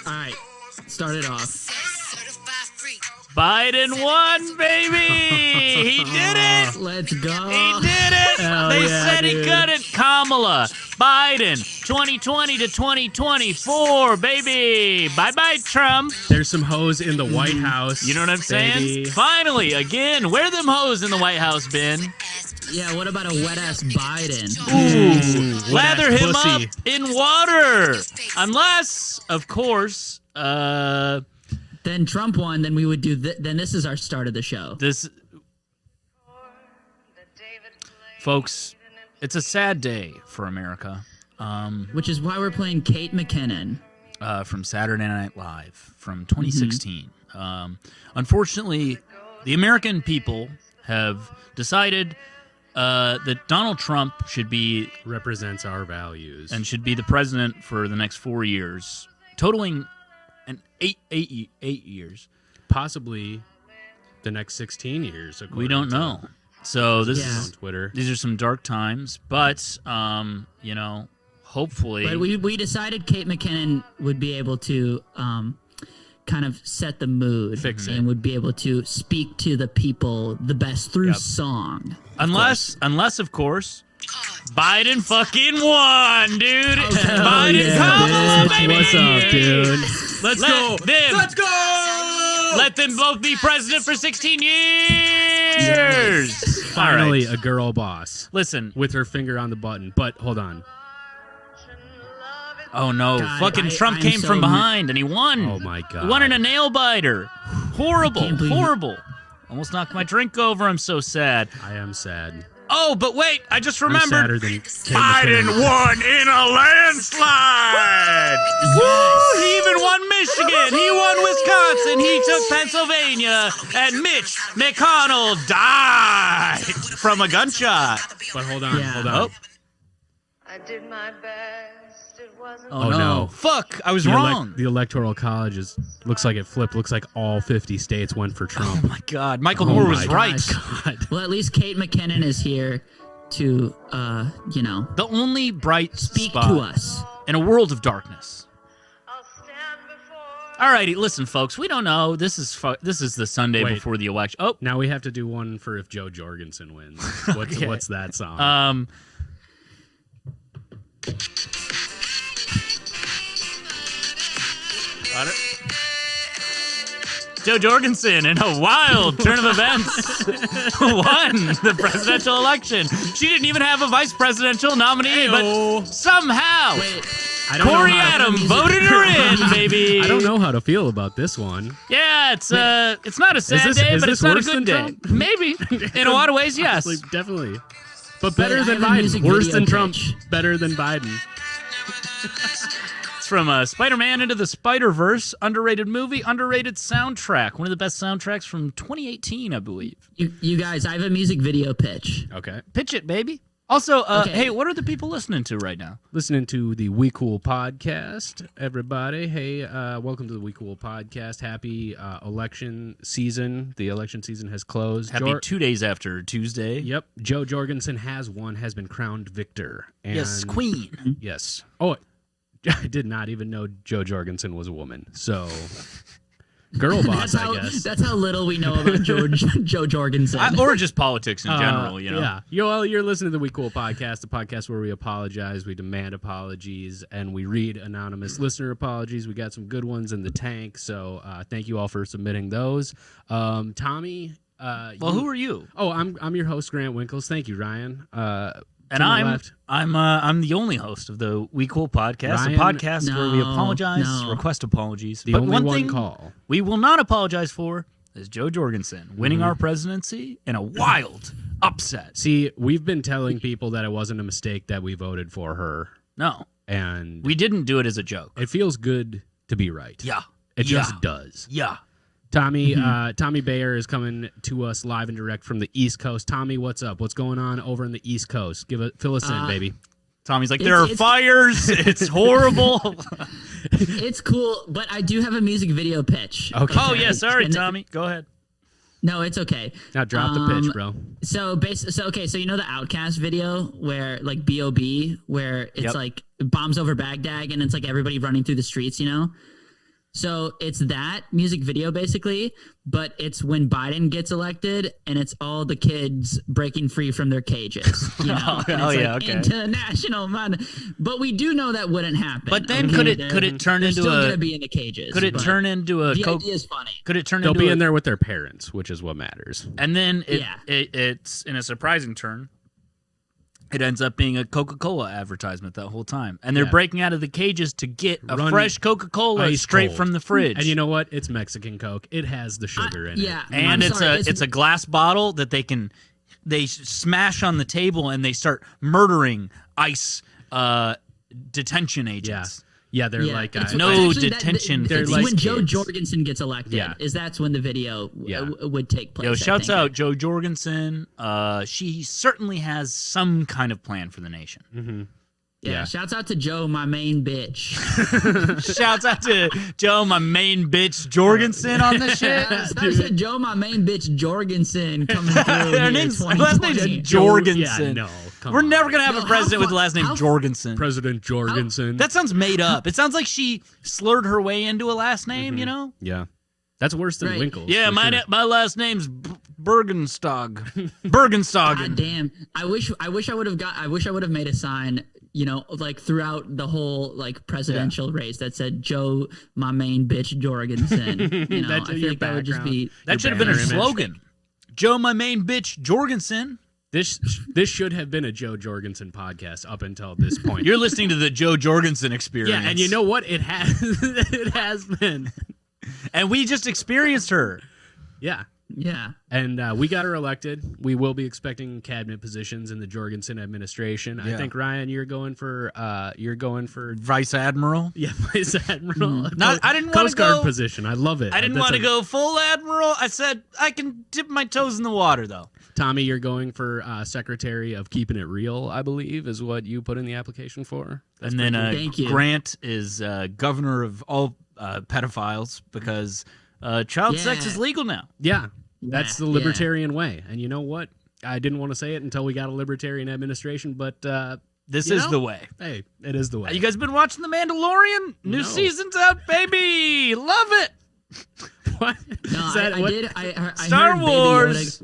All right, start it off. Biden won, baby! He did it! Let's go. He did it! Hell They yeah, said he dude. couldn't. Kamala, Biden, 2020 to 2024, baby! Bye-bye, Trump! There's some hoes in the White House. You know what I'm saying? baby. Finally, again, where them hoes in the White House been? Yeah, what about a wet-ass Biden? Ooh, lather wet-ass him pussy. up in water! Unless, of course, Then Trump won, then we would do then this is our start of the show. this... Folks, it's a sad day for America. Which is why we're playing Kate McKinnon. From Saturday Night Live from 2016. Unfortunately, the American people have decided that Donald Trump should be Represents our values. and should be the president for the next 4 years, totaling an eight years. possibly the next 16 years. We don't according know. So this Yeah. on Twitter. these are some dark times, but hopefully. But we decided Kate McKinnon would be able to kind of set the mood. Fix it. And would be able to speak to the people the best through song. Unless, of course, Biden fucking won, dude. Biden Kamala, bitch. baby. What's up, dude? Let's go. Let's go. Let them both be president for 16 years. Finally, All right. a girl boss Listen. with her finger on the button. But hold on. Oh, no. God, Fucking Trump I'm came so from behind, and he won. Oh, my God. He won in a nail biter. Horrible. Can't believe- Horrible. Almost knocked my drink over. I'm so sad. I am sad. Oh, but wait. I just I'm sadder remembered. than Kate Biden McKinnon. won in a landslide. Woo! He even won Michigan. He won Wisconsin. He took Pennsylvania. And Mitch McConnell died from a gunshot. But hold on, Yeah. hold on. Oh, I did my best. It wasn't oh, Oh, no. no. Fuck. I was The, wrong. the Electoral College looks like it flipped. Looks like all 50 states went for Trump. Oh, my God. Michael Oh Moore my was right. God. Well, at least Kate McKinnon is here to The only bright speak spot to us. in a world of darkness. I'll stand before Alrighty, listen, folks. We don't know. This is the Sunday Wait. before the election. Oh, Now we have to do one for if Joe Jorgensen wins. Okay. What's that song? Joe Jorgensen, in a wild turn of events, won the presidential election. She didn't even have a vice presidential nominee, Ayo. but somehow Wait, I don't Corey know how to- Adam voted her in, baby. I don't know how to feel about this one. Yeah, it's not a sad this- day, is but this it's not a worse good than day. Trump? Maybe. In a lot of ways, yes. Honestly, definitely. But better Wait, I than have a music Biden. Worse video than Trump. pitch. Better than Biden. It's from Spider-Man Into the Spider-Verse, underrated movie, underrated soundtrack. One of the best soundtracks from 2018, I believe. you guys, I have a music video pitch. Okay. Pitch it, baby. Also, Okay. hey, what are the people listening to right now? Listening to the We Cool podcast, everybody. Hey, welcome to the We Cool podcast. Happy election season. The election season has closed. Happy 2 days after Tuesday. Yep. Joe Jorgensen has been crowned victor. And Yes, queen. Yes. Oh, I did not even know Joe Jorgensen was a woman. So, girl boss, I guess. That's how little we know about Joe Jorgensen. Or just politics in general, you know? Yeah. You're listening to the We Cool podcast, the podcast where we apologize, we demand apologies, and we read anonymous listener apologies. We got some good ones in the tank, so thank you all for submitting those. Tommy. Well, who are you? Oh, I'm your host, Grant Winkles. Thank you, Ryan. And to my I'm left. I'm the only host of the We Cool podcast, Ryan- a podcast where we No, apologize, no. request apologies. The but only one one thing call. we will not apologize for is Joe Jorgensen winning our presidency in a wild upset. See, we've been telling people that it wasn't a mistake that we voted for her, No, and we didn't do it as a joke. it feels good to be right. Yeah. It Yeah. just does. Yeah. Tommy Tommy Bayer is coming to us live and direct from the East Coast. Tommy, what's up? What's going on over in the East Coast? Fill us in, baby. Tommy's like, It's- there are it's- fires. It's horrible. It's cool, but I do have a music video pitch. Okay. Oh, yeah. Sorry, And- Tommy. Go ahead. No, it's okay. Now drop the pitch, bro. So you know the Outcast video where like B.O.B. where it's like bombs over Baghdad and it's like everybody running through the streets, you know? So it's that music video basically, but it's when Biden gets elected and it's all the kids breaking free from their cages. You know? Okay. International money. But we do know that wouldn't happen. But then could it turn they're into still a? gonna be in the cages? Could it turn into a? The idea is funny. Could it turn They'll into? be in there with their parents, which is what matters. And then it's in a surprising turn. It ends up being a Coca-Cola advertisement that whole time. And they're breaking out of the cages to get a fresh Coca-Cola straight from the fridge. And you know what? It's Mexican Coke. It has the sugar in it. Yeah. And it's a glass bottle that they smash on the table and they start murdering ICE detention agents. Yeah, they're like no detention. They're like when Joe Jorgensen gets elected. That's when the video would take place. Yo, shouts out Joe Jorgensen. She certainly has some kind of plan for the nation. Mm-hmm. Yeah, shouts out to Joe, my main bitch. Shouts out to Joe, my main bitch Jorgensen on this shit. I said Joe, my main bitch Jorgensen coming through. Her last name's Jorgensen. Yeah, no, we're never gonna have a president with the last name Jorgensen. President Jorgensen. That sounds made up. It sounds like she slurred her way into a last name. You know? Yeah, that's worse than Winkles. Yeah, my last name's Bergenstog. Bergenstogen. God damn! I wish I would have made a sign. You know, like throughout the whole like presidential race that said Joe, my main bitch Jorgensen. You know, I feel like that would just be. That should have been her slogan. Joe, my main bitch Jorgensen. This should have been a Joe Jorgensen podcast up until this point. You're listening to the Joe Jorgensen Experience. Yeah, and you know what? It has it has been. And we just experienced her. Yeah. Yeah. And we got her elected. We will be expecting cabinet positions in the Jorgensen administration. I think, Ryan, you're going for Vice Admiral. Yeah, Vice Admiral. I didn't want to Coast Guard go position. I love it. I didn't want to go full Admiral. I said I can dip my toes in the water though. Tommy, you're going for Secretary of Keeping It Real, I believe, is what you put in the application for. That's and then Thank you. Grant is governor of all pedophiles because child sex is legal now. Yeah, that's the libertarian way. And you know what? I didn't want to say it until we got a libertarian administration, but this is the way. Hey, it is the way. You guys been watching The Mandalorian? New season's out, baby. Love it. What? No, I did. I Star heard Wars.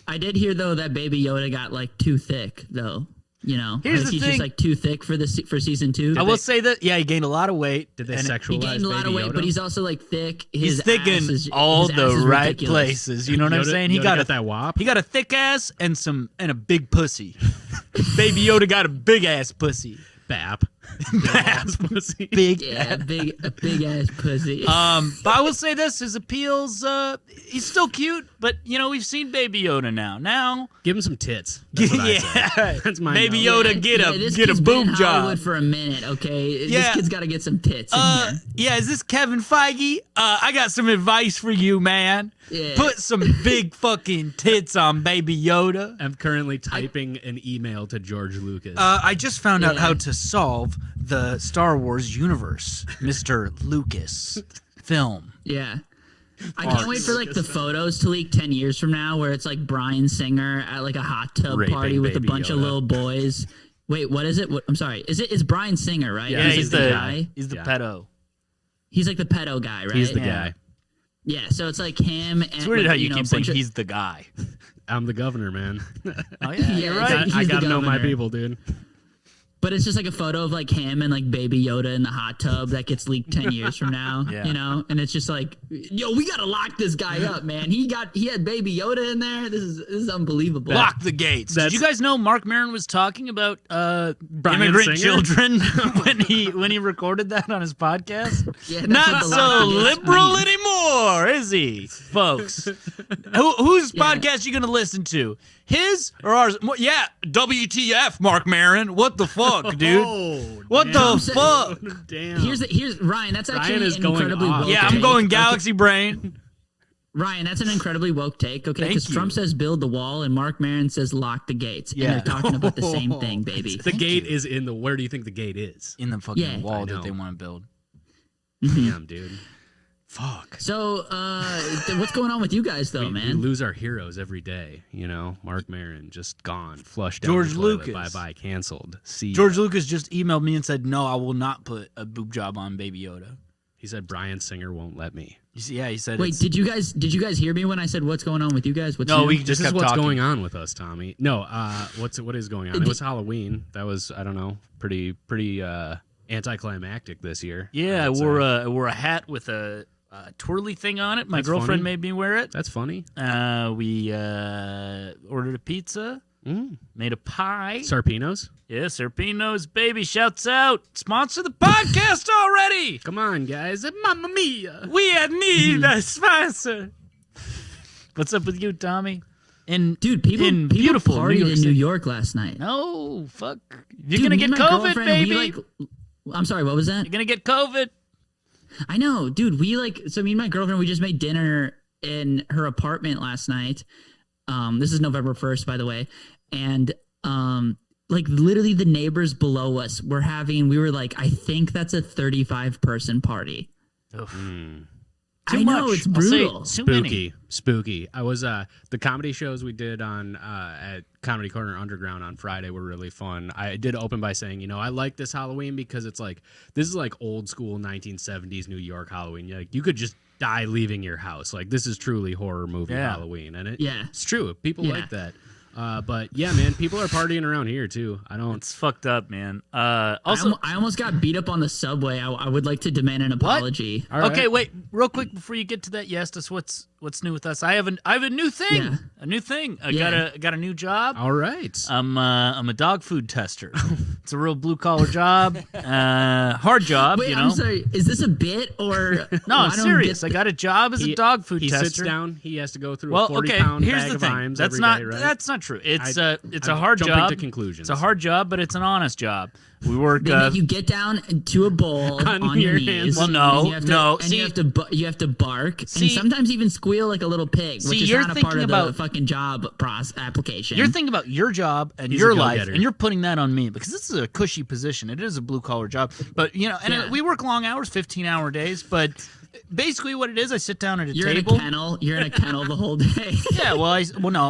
I did hear though that Baby Yoda got like too thick though. You know, he's just like too thick for season 2. I will say that he gained a lot of weight. Did they sexualize He gained a lot of weight, Yoda? but he's also like thick. He's thick in all the right ridiculous. places. You know what I'm saying? He got that wop. He got a thick ass and a big pussy. Baby Yoda got a big ass pussy. Bap. Ass pussy. Big ass pussy. But I will say this: his appeals. He's still cute, but we've seen Baby Yoda now. Now give him some tits. That's what I say. That's my Baby Yoda. Get a boob been job. Hollywood for a minute, okay? This kid's got to get some tits. In here. Yeah. Is this Kevin Feige? I got some advice for you, man. Yeah. Put some big fucking tits on Baby Yoda. I'm currently typing an email to George Lucas. I just found out how to solve the Star Wars universe, Mr. Lucas film. Yeah. I can't wait for like the photos to leak 10 years from now where it's like Bryan Singer at like a hot tub Raping party with a Baby bunch of Yoda. little boys. Wait, what is it? I'm sorry. It's Bryan Singer, right? Yeah, he's like the guy. He's the pedo. He's like the pedo guy, right? He's the guy. Yeah, so it's like him and It's weird how you keep saying bunch of- he's the guy. I'm the governor, man. Oh yeah, Yeah, you're it's right. like- I He's the gotta know my governor. people, dude. But it's just like a photo of like him and like Baby Yoda in the hot tub that gets leaked 10 years from now, Yeah. you know? And it's just like, yo, we got to lock this guy up, man. He had Baby Yoda in there. This is unbelievable. Lock the gates. Did you guys know Mark Maron was talking about immigrant Singer? children when he recorded that on his podcast? Yeah, that's Not what the so lock the gates liberal means. anymore, is he, folks? Whose podcast you gonna listen to? His or ours? Yeah, WTF, Mark Maron. What the fuck, dude? Oh, What damn. the fuck? Damn. Here's Ryan. That's actually is an going incredibly off. woke Yeah, I'm take. going Galaxy Brain. Ryan, that's an incredibly woke take, okay? Thank Because you. Trump says build the wall and Mark Maron says lock the gates. Yeah. And they're talking about the same thing, baby. The gate is in the. Where do you think the gate is? In the fucking Yeah. wall I that know. they want to build. Damn, dude. Fuck. So, what's going on with you guys, though, We man? lose our heroes every day, you know. Mark Maron just gone, flushed down George the toilet, Lucas. bye canceled. See, George Lucas just emailed me and said, "No, I will not put a boob job on Baby Yoda." he said Bryan Singer won't let me. You see, yeah, he said. Wait, did you guys hear me when I said what's going on with you guys? What's No, new? we This just is kept what's talking. going on with us, Tommy. No, what is going on? It was Halloween. That was, I don't know, pretty anticlimactic this year. Yeah, I It's, wore a hat with a twirly thing on it. My That's girlfriend funny. made me wear it. That's funny. We ordered a pizza, made a pie. Sarpinos? Yeah, Serpino's baby shouts out, sponsor the podcast already. Come on, guys. Mamma mia. We need a sponsor. What's up with you, Tommy? Dude, people beautiful New partied York in City. New York last night. No, fuck. You're Dude, gonna me get and my COVID, girlfriend, baby. I'm sorry, what was that? You're gonna get COVID. I know, dude. So me and my girlfriend, we just made dinner in her apartment last night. This is November 1st, by the way. And like literally the neighbors below us we were like, I think that's a 35-person party. I know, much. it's I'll say brutal. too many. Spooky. I was the comedy shows we did on at Comedy Corner Underground on Friday were really fun. I did open by saying, you know, I like this Halloween because it's like this is like old school 1970s New York Halloween. You could just die leaving your house. Like this is truly horror movie Halloween, and it's true. People like that. But yeah, man, people are partying around here too. It's fucked up, man. Also, I almost got beat up on the subway. I would like to demand an apology. All right. okay, wait, real quick before you get to that. You asked us what's new with us. I have a new thing. Yeah. A new thing. I Yeah. got a new job. All right. I'm a dog food tester. It's a real blue collar job. Hard job. Wait, you know. I'm sorry. Is this a bit or No, I I'm don't serious. get I got a job as a dog food he tester. sits down. He has to go through Well, a 40 okay. pound Here's bag the of thing. Imes That's every not day, right? that's not true. It's a I'm hard jumping job. to conclusions. It's a hard job, but it's an honest job. We work. They make you get down to a bowl on your knees. hands. Well, no, and you have to, no. And See- you have to bark, See- and sometimes even squeal like a little pig, See, which is you're not a part thinking of the about- fucking job application. You're thinking about your job and He's your a life, go-getter. and you're putting that on me because this is a cushy position. It is a blue collar job, but you know, and Yeah. we work long hours, 15-hour days. But basically, what it is, I sit down at a You're table. in a kennel. You're in a kennel the whole day. Yeah, well,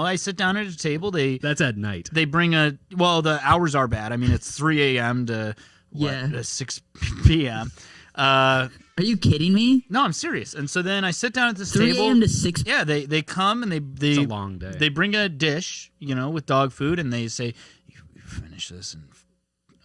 I sit down at a table. That's at night. They bring the hours are bad. I mean, it's 3 a.m. to Yeah. 6 p.m. Are you kidding me? No, I'm serious. And so then I sit down at this 3 table. a.m. to 6. Yeah, they come and they It's a long day. They bring a dish, you know, with dog food, and they say, "You finish this in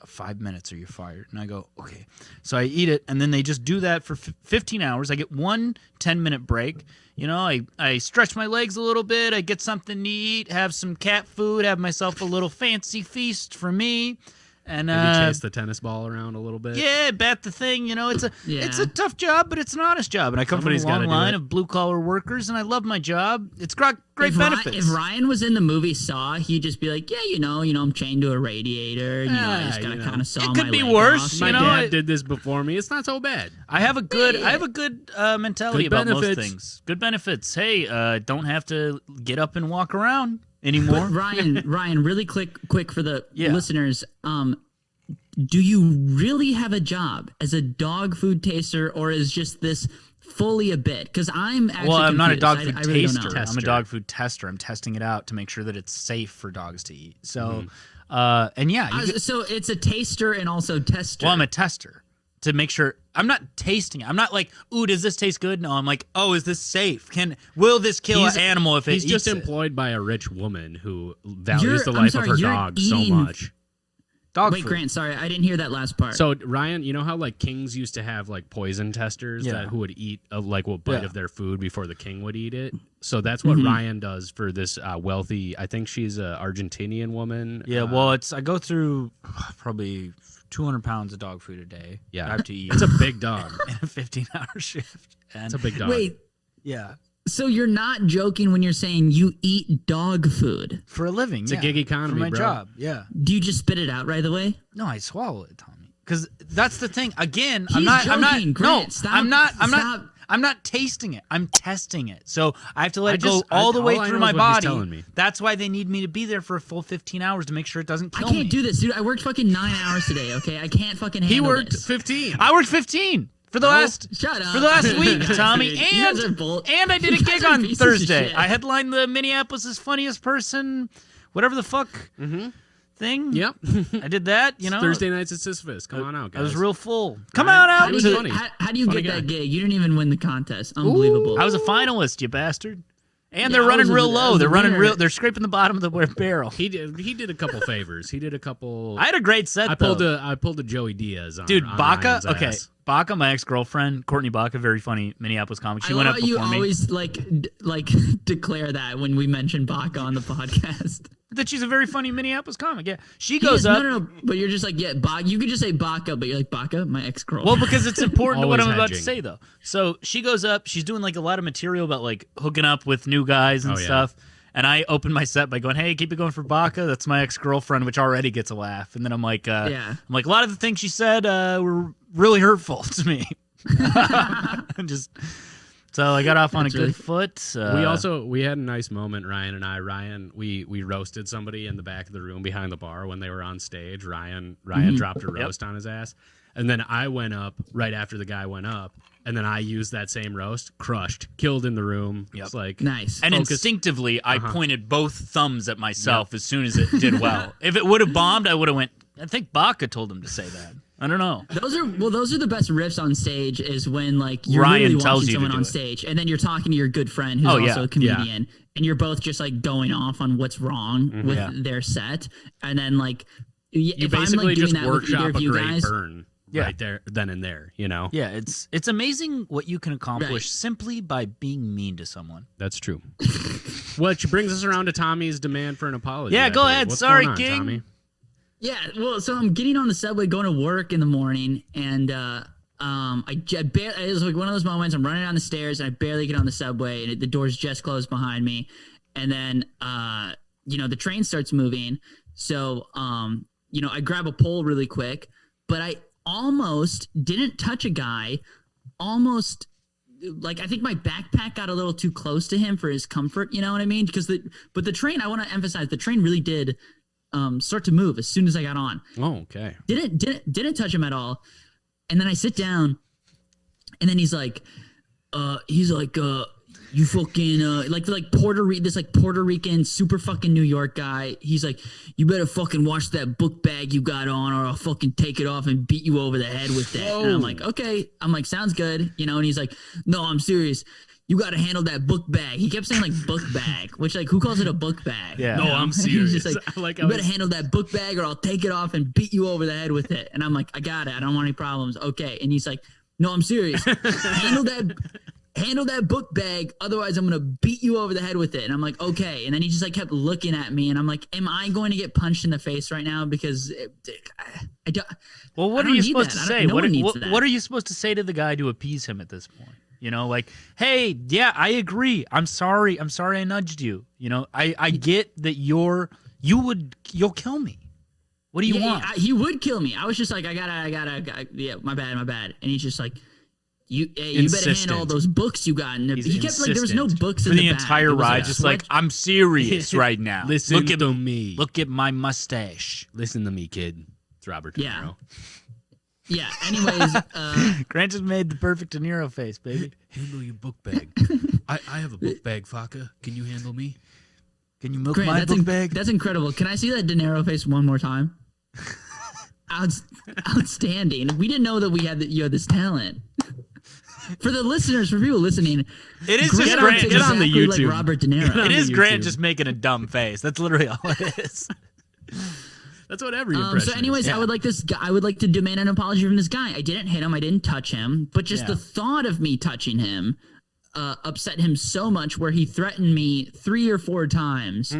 5 minutes, or you're fired." And I go, "Okay." So I eat it, and then they just do that for 15 hours. I get one 10-minute break. You know, I stretch my legs a little bit. I get something to eat, have some cat food, have myself a little fancy feast for me. And Maybe chase the tennis ball around a little bit. yeah, bat the thing. You know, it's a tough job, but it's an honest job. And I come Somebody's from a long gotta do line it. of blue collar workers, and I love my job. It's got great If benefits. Ryan was in the movie Saw, he'd just be like, "Yeah, you know, I'm chained to a radiator. And, I just gotta kind of saw It could my be leg worse, off." My you know, dad did this before me. It's not so bad. I have a good mentality Good about most benefits. things. Good benefits. Hey, don't have to get up and walk around anymore. But Ryan, really quick for the Yeah. listeners. Do you really have a job as a dog food taster, or is just this fully a bit? Because I'm actually Well, I'm not a confused. dog food I really don't taster. know. I'm a dog food tester. I'm testing it out to make sure that it's safe for dogs to eat. So, and yeah, So it's a taster and also tester. well, I'm a tester to make sure. I'm not tasting it. I'm not like, ooh, does this taste good? No, I'm like, oh, is this safe? Will this kill an animal if it He's eats just it? employed by a rich woman who values You're- the I'm life sorry, of her you're dog so eating- much. Dog Wait, food. Grant, sorry, I didn't hear that last part. So Ryan, you know how like kings used to have like poison testers Yeah. that who would eat a bite Yeah. of their food before the king would eat it. So that's what Ryan does for this wealthy. I think she's a Argentinian woman. Yeah, well, I go through probably 200 pounds of dog food a day. Yeah. I have to eat It's a big dog. in a 15-hour shift. And It's a big dog. Wait, yeah, so you're not joking when you're saying you eat dog food? for a living. It's a gig economy, for my bro. job. Yeah. Do you just spit it out right away? No, I swallow it, Tommy. Because that's the thing. Again, He's joking, Grant. Stop. I'm not tasting it. I'm testing it. So I have to let it go just- all the way all I through know my is what he's body. telling me. That's why they need me to be there for a full 15 hours to make sure it doesn't I kill can't me. do this, dude. I worked fucking 9 hours today, okay? I can't fucking handle He worked this. 15. I worked 15. For the last Shut up. for the last week, Tommy, Dude, you guys are both- and I did a you guys gig are on pieces of Thursday. shit. I headlined the Minneapolis' Funniest Person, whatever the fuck thing. Yep. I did that. You know, Thursday nights at Sisyphus. Come on out, guys. I was real full. Come Ryan, on How out. do you was get, funny. how do you Funny get that guy. gig? You didn't even win the contest. Unbelievable. I was a finalist, you bastard. And Yeah, they're I running was real I low. was They're the running winner. real. They're scraping the bottom of the barrel. He did a couple favors. He did a couple. I had a great set. I though. pulled a Joey Diaz on Dude, on Baca. Ryan's Okay, ass. Baca, my ex-girlfriend, Courtney Baca, very funny Minneapolis comic. She I went love up how you before me. always like declare that when we mention Baca on the podcast. That she's a very funny Minneapolis comic. Yeah, she He goes is- up. No, but you're just like, yeah, you could just say Baca, but you're like, Baca, my ex-girlfriend. Well, because it's important to what Always I'm about to hedging. say, though. So she goes up. She's doing like a lot of material about like hooking up with new guys and Oh, yeah. stuff. And I open my set by going, "Hey, keep it going for Baca. That's my ex-girlfriend," which already gets a laugh. And then I'm like, Yeah. I'm like, a lot of the things she said were really hurtful to me. Just so I got off on That's a really- good foot. We had a nice moment, Ryan and I. Ryan, we roasted somebody in the back of the room behind the bar when they were on stage. Ryan dropped a roast on his ass, and then I went up right after the guy went up, and then I used that same roast, crushed, killed in the room. Yep. It's like nice. And focus- instinctively, I pointed both thumbs at myself as soon as it did well. If it would have bombed, I would have went. I think Baca told him to say that. I don't know. Those are the best riffs on stage. Is when like you're Ryan literally tells watching you to someone do on it. stage, and then you're talking to your good friend who's Oh, yeah. also a comedian, and you're both just like going off on what's wrong with Yeah. their set, and then like you if I'm basically like doing just that with either workshop of a you great guys, burn right there, then and there. You know, Yeah, it's amazing what you can accomplish Right. simply by being mean to someone. that's true. Which brings us around to Tommy's demand for an apology. Yeah, I go believe. ahead. What's Sorry, going on, King. Tommy? yeah. Well, so I'm getting on the subway going to work in the morning, and it was like one of those moments. I'm running down the stairs, and I barely get on the subway, and the doors just closed behind me, and then the train starts moving. So I grab a pole really quick, but I almost didn't touch a guy. Almost, like, I think my backpack got a little too close to him for his comfort. You know what I mean? But the train, I want to emphasize, the train really did start to move as soon as I got on. Oh, okay. Didn't touch him at all. And then I sit down, and then he's like, you fucking this Puerto Rican super fucking New York guy. He's like, you better fucking watch that book bag you got on, or I'll fucking take it off and beat you over the head with that. And I'm like, okay. I'm like, sounds good, And he's like, no, I'm serious. You got to handle that book bag. He kept saying like book bag, which like who calls it a book bag? Yeah. No, I'm serious. He's just like, I like you how better handle that book bag, or I'll take it off and beat you over the head with it. And I'm like, I got it. I don't want any problems. Okay. And he's like, no, I'm serious. Handle that book bag, otherwise I'm gonna beat you over the head with it. And I'm like, okay. And then he just like kept looking at me, and I'm like, am I going to get punched in the face right now? Because I don't. Well, what I are don't you need supposed that. to I say? don't- no one needs that. What are you supposed to say to the guy to appease him at this point? Like, hey, yeah, I agree. I'm sorry I nudged you. I get that you'll kill me. What do you want? He would kill me. I was just like, I gotta, yeah, my bad. And he's just like, you better Insistent. handle all those books you got. And he kept like, there was no insistent. books For in the the bag. entire It was ride, a just like, I'm serious right now. Listen to me. Look at my mustache. Listen to me, kid. It's Robert De Yeah. Niro. Yeah. Anyways, Grant just made the perfect De Niro face, baby. Handle your book bag. I have a book bag, Faka. Can you handle me? Can you milk Grant, my book bag? that's incredible. Can I see that De Niro face one more time? Outstanding. We didn't know that you had this talent. For the listeners, for people listening, It is just Grant Grant. looks get on the exactly YouTube. like Robert De Niro. It is on Grant YouTube. just making a dumb face. That's literally all it is. That's what every impression So, anyways, is. I would like to demand an apology from this guy. I didn't hit him. I didn't touch him. But just Yeah. the thought of me touching him upset him so much, where he threatened me 3 or 4 times,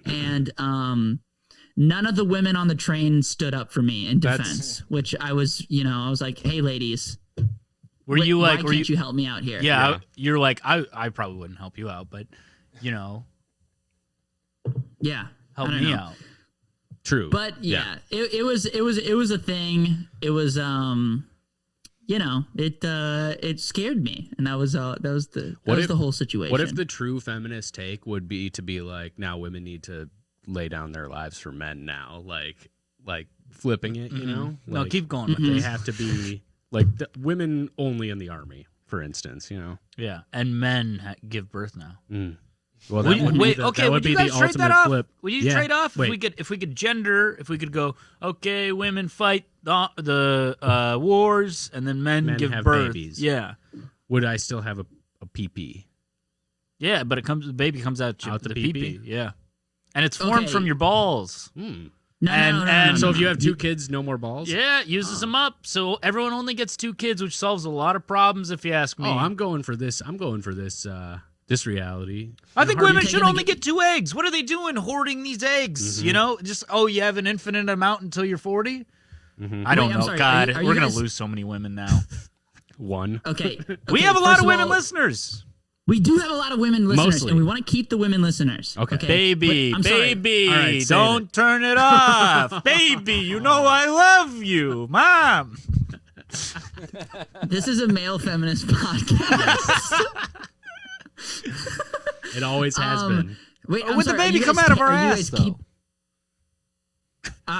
and none of the women on the train stood up for me in defense. Which I was like, hey, ladies, Were you like? why Were can't you? you help me out here? Yeah, you're like I probably wouldn't help you out, but Yeah. help I don't me know. out. True. But it was a thing. It was it scared me, and that was the whole situation. What if the true feminist take would be to be like, now women need to lay down their lives for men now, like flipping it, No, Like, keep going with They this. have to be like women only in the army, for instance. Yeah, and men give birth now. Well, Would, would wait, be the, okay. that Would you be guys the trade that ultimate off? flip. Would you Yeah. trade off Wait. if we could gender? If we could go, okay, women fight the wars, and then men give have birth. babies. Yeah, Would I still have a PP? yeah, but the baby comes out the the pee-pee? pee-pee. Yeah, and it's formed Okay. from your balls. No, And- no, no, and- no, So no, if you no. have 2 kids, no more balls? Yeah, it uses them up. So everyone only gets 2 kids, which solves a lot of problems, if you ask me. Oh, I'm going for this. I'm going for this. This reality. I think Are you women should taking the only get 2 eggs. What are they doing hoarding these eggs? You know, just you have an infinite amount until you're 40. I don't Wait, I'm know. sorry, God, are you we're gonna guys- lose so many women now. 1. Okay. We okay, have a lot first of women all, listeners. We do have a lot of women listeners, Mostly. and we want to keep the women listeners. Okay. Baby, But I'm sorry. baby, All right, save don't turn it off. Baby, you know I love you. Mom. This is a male feminist podcast. It always has been. Wait, I'm Would the sorry, are baby you come guys out of keep- our are you ass, guys keep- though?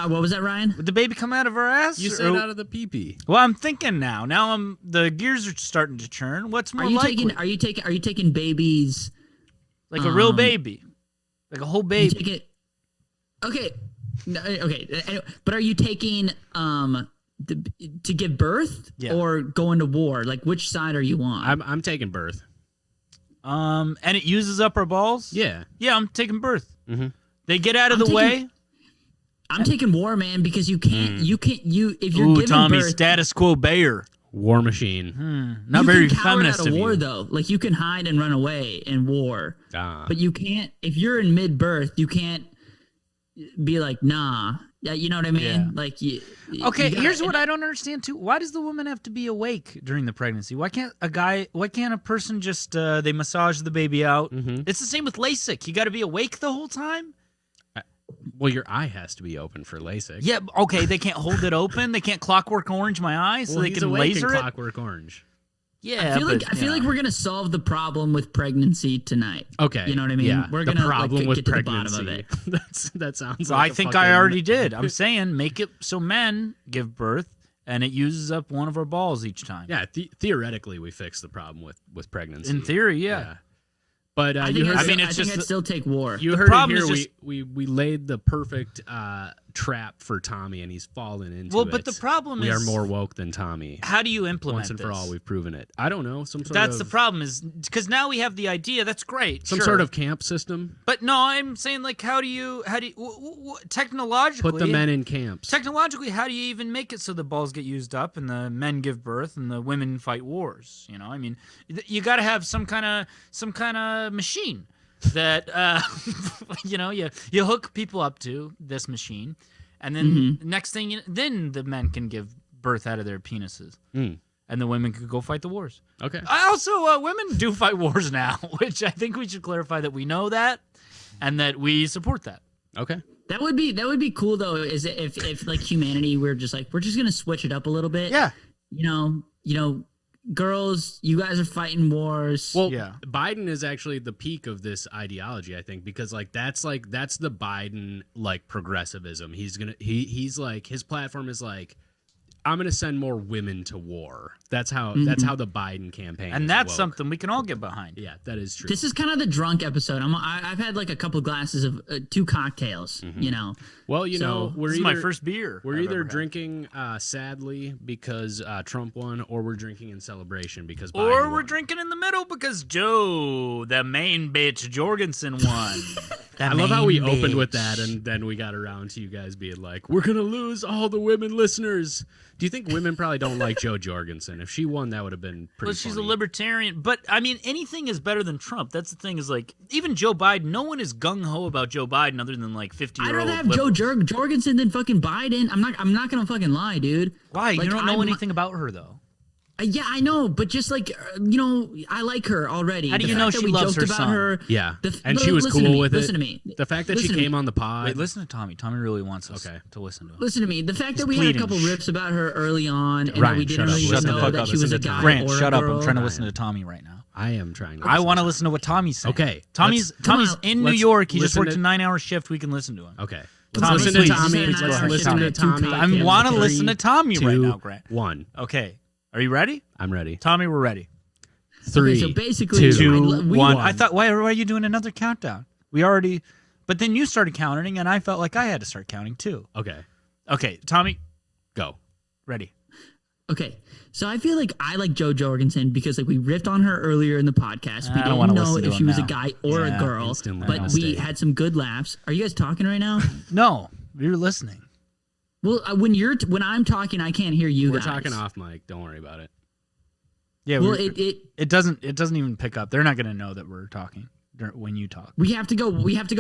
What was that, Ryan? Would the baby come out of our ass? You said out of the PP. Well, I'm thinking now. Now the gears are starting to churn. What's more Are you likely? taking babies? Like a real baby, like a whole You baby. take it. Okay. No, okay. Anyway, but are you taking to give birth Yeah. or going to war? Like, which side are you on? I'm taking birth. And it uses up our balls. Yeah. Yeah, I'm taking birth. Mhm. They get out of I'm the taking- way. I'm taking war, man, because you can't. If you're Ooh, giving Tommy, birth, status quo Bayer. War machine. Not you very can cower feminist out of of war, you. though. Like, you can hide and run away in war, Ah. but you can't. If you're in mid-birth, you can't be like, nah. Yeah, you know what I mean? Yeah. Like, you. Okay, you gotta- here's what I don't understand too. Why does the woman have to be awake during the pregnancy? Why can't a person just they massage the baby out? It's the same with LASIK. You got to be awake the whole time? Well, your eye has to be open for LASIK. Yeah, okay, they can't hold it open. They can't Clockwork Orange my eye so Well, they he's can awake in laser it. Clockwork Orange. Yeah, I feel like we're gonna solve the problem with pregnancy tonight. Okay. You know what I mean? Yeah. We're the gonna problem like, with get to the pregnancy. bottom of it. that sounds. Well, Like I think fucking, I already did. I'm saying make it so men give birth and it uses up one of our balls each time. Yeah. Theoretically, we fix the problem with pregnancy. In theory, yeah. But I you think, heard. I mean, I it's think just I'd still take war. You the heard it problem here. is just- We laid the perfect trap for Tommy, and he's fallen into Well, it. but the problem we is are more woke than Tommy. how do you implement Once and for this? all, we've proven it. I don't know. Some sort That's of the problem is because now we have the idea. That's great. some sure. sort of camp system. But no, I'm saying like how do you technologically Put the men in camps. technologically how do you even make it so the balls get used up and the men give birth and the women fight wars? You know, I mean, you got to have some kind of machine that you hook people up to this machine, and then next thing then the men can give birth out of their penises. And the women could go fight the wars. Okay. Also, women do fight wars now, which I think we should clarify that we know that and that we support that. Okay. That would be cool though. Is if like humanity, we're just gonna switch it up a little bit. Yeah. You know, girls, you guys are fighting wars. Well, Yeah. Biden is actually the peak of this ideology, I think, because that's the Biden like progressivism. He's like his platform is like, I'm gonna send more women to war. That's how the Biden campaign. And is that's woke. something we can all get behind. Yeah, that is true. This is kind of the drunk episode. I've had like a couple glasses of 2 cocktails. You know. Well, you know, So, we're This either is my first beer. we're I've either ever had. drinking sadly because Trump won, or we're drinking in celebration because Biden Or we're won. drinking in the middle because Joe, the main bitch, Jorgensen won. I love how we opened with that, and then we got around to you guys being like, "We're gonna lose all the women listeners." Do you think women probably don't like Joe Jorgensen? If she won, that would have been pretty. Well, she's a funny. libertarian, but I mean, anything is better than Trump. That's the thing. Is like even Joe Biden. No one is gung ho about Joe Biden other than like 50-year-old. I'd rather have Joe Jorgensen than fucking Biden. I'm not gonna fucking lie, dude. Why? Like, You don't know I'm- anything about her though. Yeah, I know, but just like I like her already. How do The you fact know that she we loves joked her about son? her. Yeah, the- and she was listen to cool me, with listen it. to me. The fact that Listen she to me. came on the pod. Wait, listen to Tommy. Tommy really wants us Okay. to listen to him. Listen to me. The fact that we pleading. had a couple rips about her early on, and that Ryan, we didn't shut up. really Shut the know fuck that up. she was Listen a to guy Tommy. Grant, or shut a up. girl. I'm trying to listen to Tommy right now. I am trying. To I want to listen to what Tommy's saying. Okay, Tommy's Come on, in New let's York. He just listen worked to- a 9-hour shift. We can listen to him. Okay. Tommy, listen to please. Tommy. Just Let's an hour listen to shift, Tommy. two I want to cocktails. listen to Tommy right 2, now, Grant. 1. Okay. Are you ready? I'm ready. Tommy, we're ready. 3, Okay, so basically, 2, we- 1. one. I thought, why are you doing another countdown? We already, but then you started counting, and I felt like I had to start counting too. Okay, Okay, Tommy, go. ready. Okay, so I feel like I like Jo Jorgensen because like we riffed on her earlier in the podcast. We I don't wanna didn't know listen to if she him was a now. guy or Yeah, a girl, instantly but we mistake. had some good laughs. Are you guys talking right now? No, you're listening. Well, when I'm talking, I can't hear you We're guys. talking off mic. Don't worry about it. Yeah, Well, it doesn't even pick up. They're not going to know that we're talking when you talk. we have to go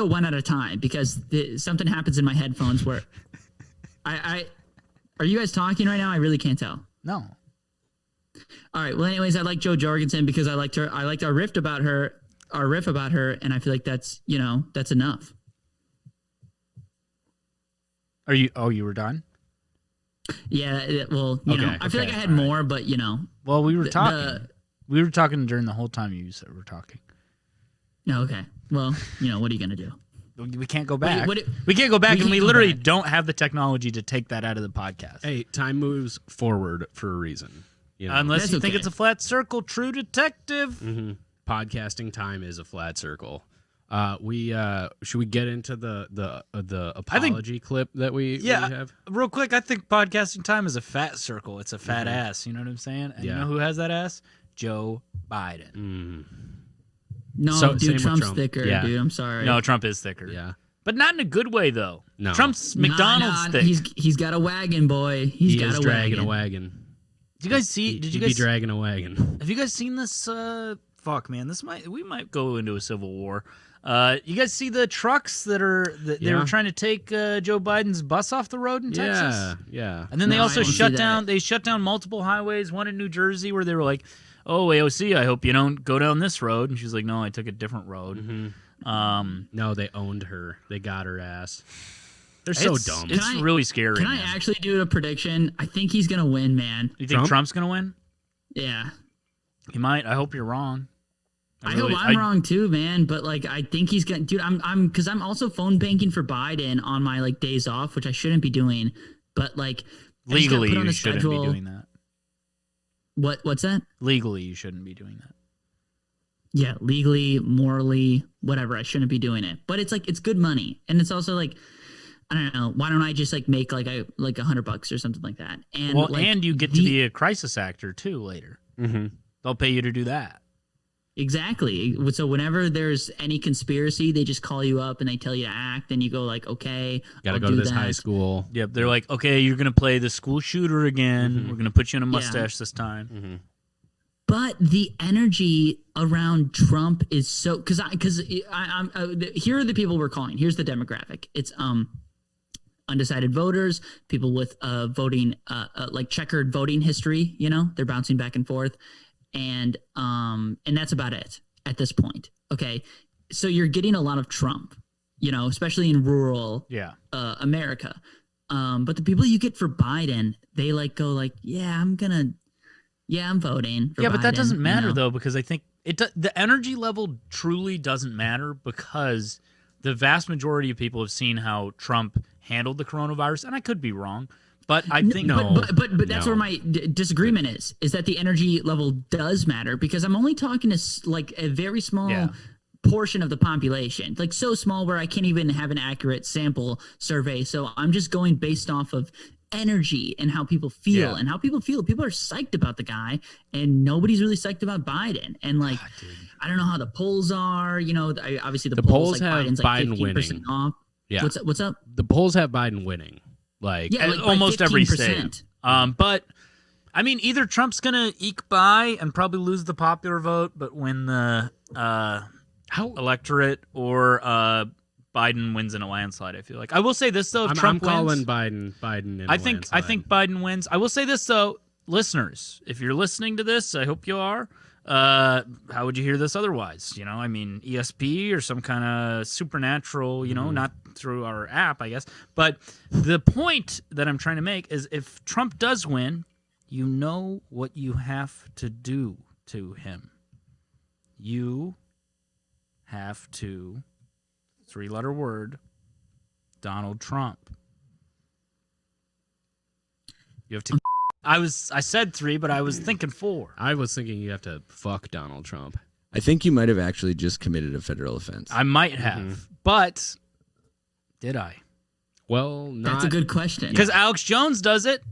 one at a time because something happens in my headphones where I are you guys talking right now? I really can't tell. No. All right. Well, anyways, I like Jo Jorgensen because I liked her. I liked our riff about her, and I feel like that's enough. Are you? Oh, you were done. Yeah. Well, Okay, I feel like I had all right. more, but Well, we were The- talking. We were talking during the whole time you said we're talking. no. Okay. Well, what are you gonna do? We can't go back. what- we can't go back, we and we can't go literally back. don't have the technology to take that out of the podcast. Hey, time moves forward for a reason. You know? Unless That's you think okay. it's a flat circle, true detective. Mhm. Podcasting time is a flat circle. We should we get into the apology clip that we have? Real quick, I think podcasting time is a fat circle. It's a fat ass. You know what I'm saying? And you Yeah. know who has that ass? Joe Biden. No, So- same dude, with Trump's Trump. thicker, Yeah. dude. I'm sorry. No, Trump is thicker. Yeah. But not in a good way, though. No. Trump's Nah, McDonald's nah, thick. He's got a wagon, boy. He's He got is a dragging wagon. a wagon. Did you guys see? Did you He'd guys be dragging a wagon? have you guys seen this? Fuck, man, we might go into a civil war. You guys see the trucks that they Yeah. were trying to take Joe Biden's bus off the road in Texas? Yeah. And then they No, I also didn't shut see down. that. They shut down multiple highways. One in New Jersey where they were like, "Oh, AOC, I hope you don't go down this road." And she's like, "No, I took a different road." No, they owned her. They got her ass. They're so dumb. It's Can I- really scary. Can I man. actually do a prediction? I think he's gonna win, man. You think Trump? Trump's gonna win? Yeah. He might. I hope you're wrong. I hope I'm wrong too, man. But like, I think he's gonna, dude. Because I'm also phone banking for Biden on my like days off, which I shouldn't be doing. But like, I just got Legally, put on you a shouldn't schedule. be doing that. What's that? Legally, you shouldn't be doing that. Yeah, legally, morally, whatever. I shouldn't be doing it. But it's like it's good money, and it's also like I don't know. Why don't I just like make like $100 or something like that? And Well, like, and you get to be a crisis actor too later. Mm-hmm. They'll pay you to do that. Exactly. So whenever there's any conspiracy, they just call you up and they tell you to act, and you go like, okay, Got to I'll go to do this that. high school. Yep, they're like, okay, you're gonna play the school shooter again. We're gonna put you in a mustache this time. But the energy around Trump is so because I'm here are the people we're calling. Here's the demographic. It's undecided voters, people with voting like checkered voting history. They're bouncing back and forth, and that's about it at this point. Okay, so you're getting a lot of Trump, especially in rural America. But the people you get for Biden, they like go like, I'm voting for Yeah, but that Biden, doesn't matter though, because I think the energy level truly doesn't matter, because the vast majority of people have seen how Trump handled the coronavirus, and I could be wrong, but I think But that's where my disagreement is that the energy level does matter, because I'm only talking to like a very small portion of the population, like so small where I can't even have an accurate sample survey. So I'm just going based off of energy and how people feel and how people feel. People are psyched about the guy, and nobody's really psyched about Biden. And like, I don't know how the polls are. Obviously the polls like have Biden's like Biden 15% winning. off. Yeah. What's up? The polls have Biden winning. Like, Yeah, like by almost every 15%. state. But I mean, either Trump's gonna eke by and probably lose the popular vote, but win the electorate, or Biden wins in a landslide. I feel like. I will say this though: if I'm Trump calling wins, Biden. In I a think landslide. Biden wins. I will say this though, listeners, if you're listening to this, I hope you are. How would you hear this otherwise? I mean, ESP or some kind of supernatural, not through our app, I guess. But the point that I'm trying to make is, if Trump does win, you know what you have to do to him. You have to, 3-letter word, Donald Trump. You have to I said 3, but I was thinking 4. I was thinking you have to fuck Donald Trump. I think you might have actually just committed a federal offense. I might have, but did I? Well, That's a good question. Because Alex Jones does it,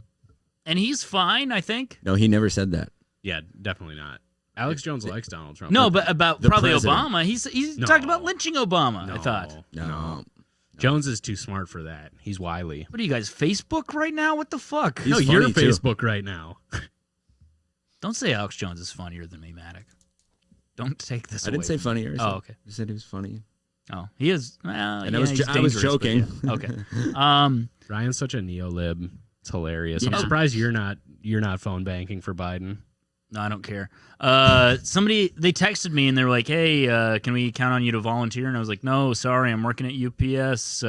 and he's fine, I think. No, he never said that. Yeah, definitely not. Alex Jones likes Donald Trump. No, but about the probably president. Obama. He's No. talked about lynching Obama, No, I thought. No. Jones is too smart for that. He's wily. What are you guys, Facebook right now? What the fuck? He's No, you're funny, too. Facebook right now. Don't say Alex Jones is funnier than me, Maddox. Don't take this I didn't away say from funnier. me. I said, Oh, okay. I said he was funny. Oh, he is. Well, And yeah, I was he's I was dangerous, but joking. yeah. Okay. Ryan's such a neo-lib. It's hilarious. Yeah. I'm surprised you're not phone banking for Biden. No, I don't care. They texted me and they were like, "Hey, can we count on you to volunteer?" And I was like, "No, sorry, I'm working at UPS.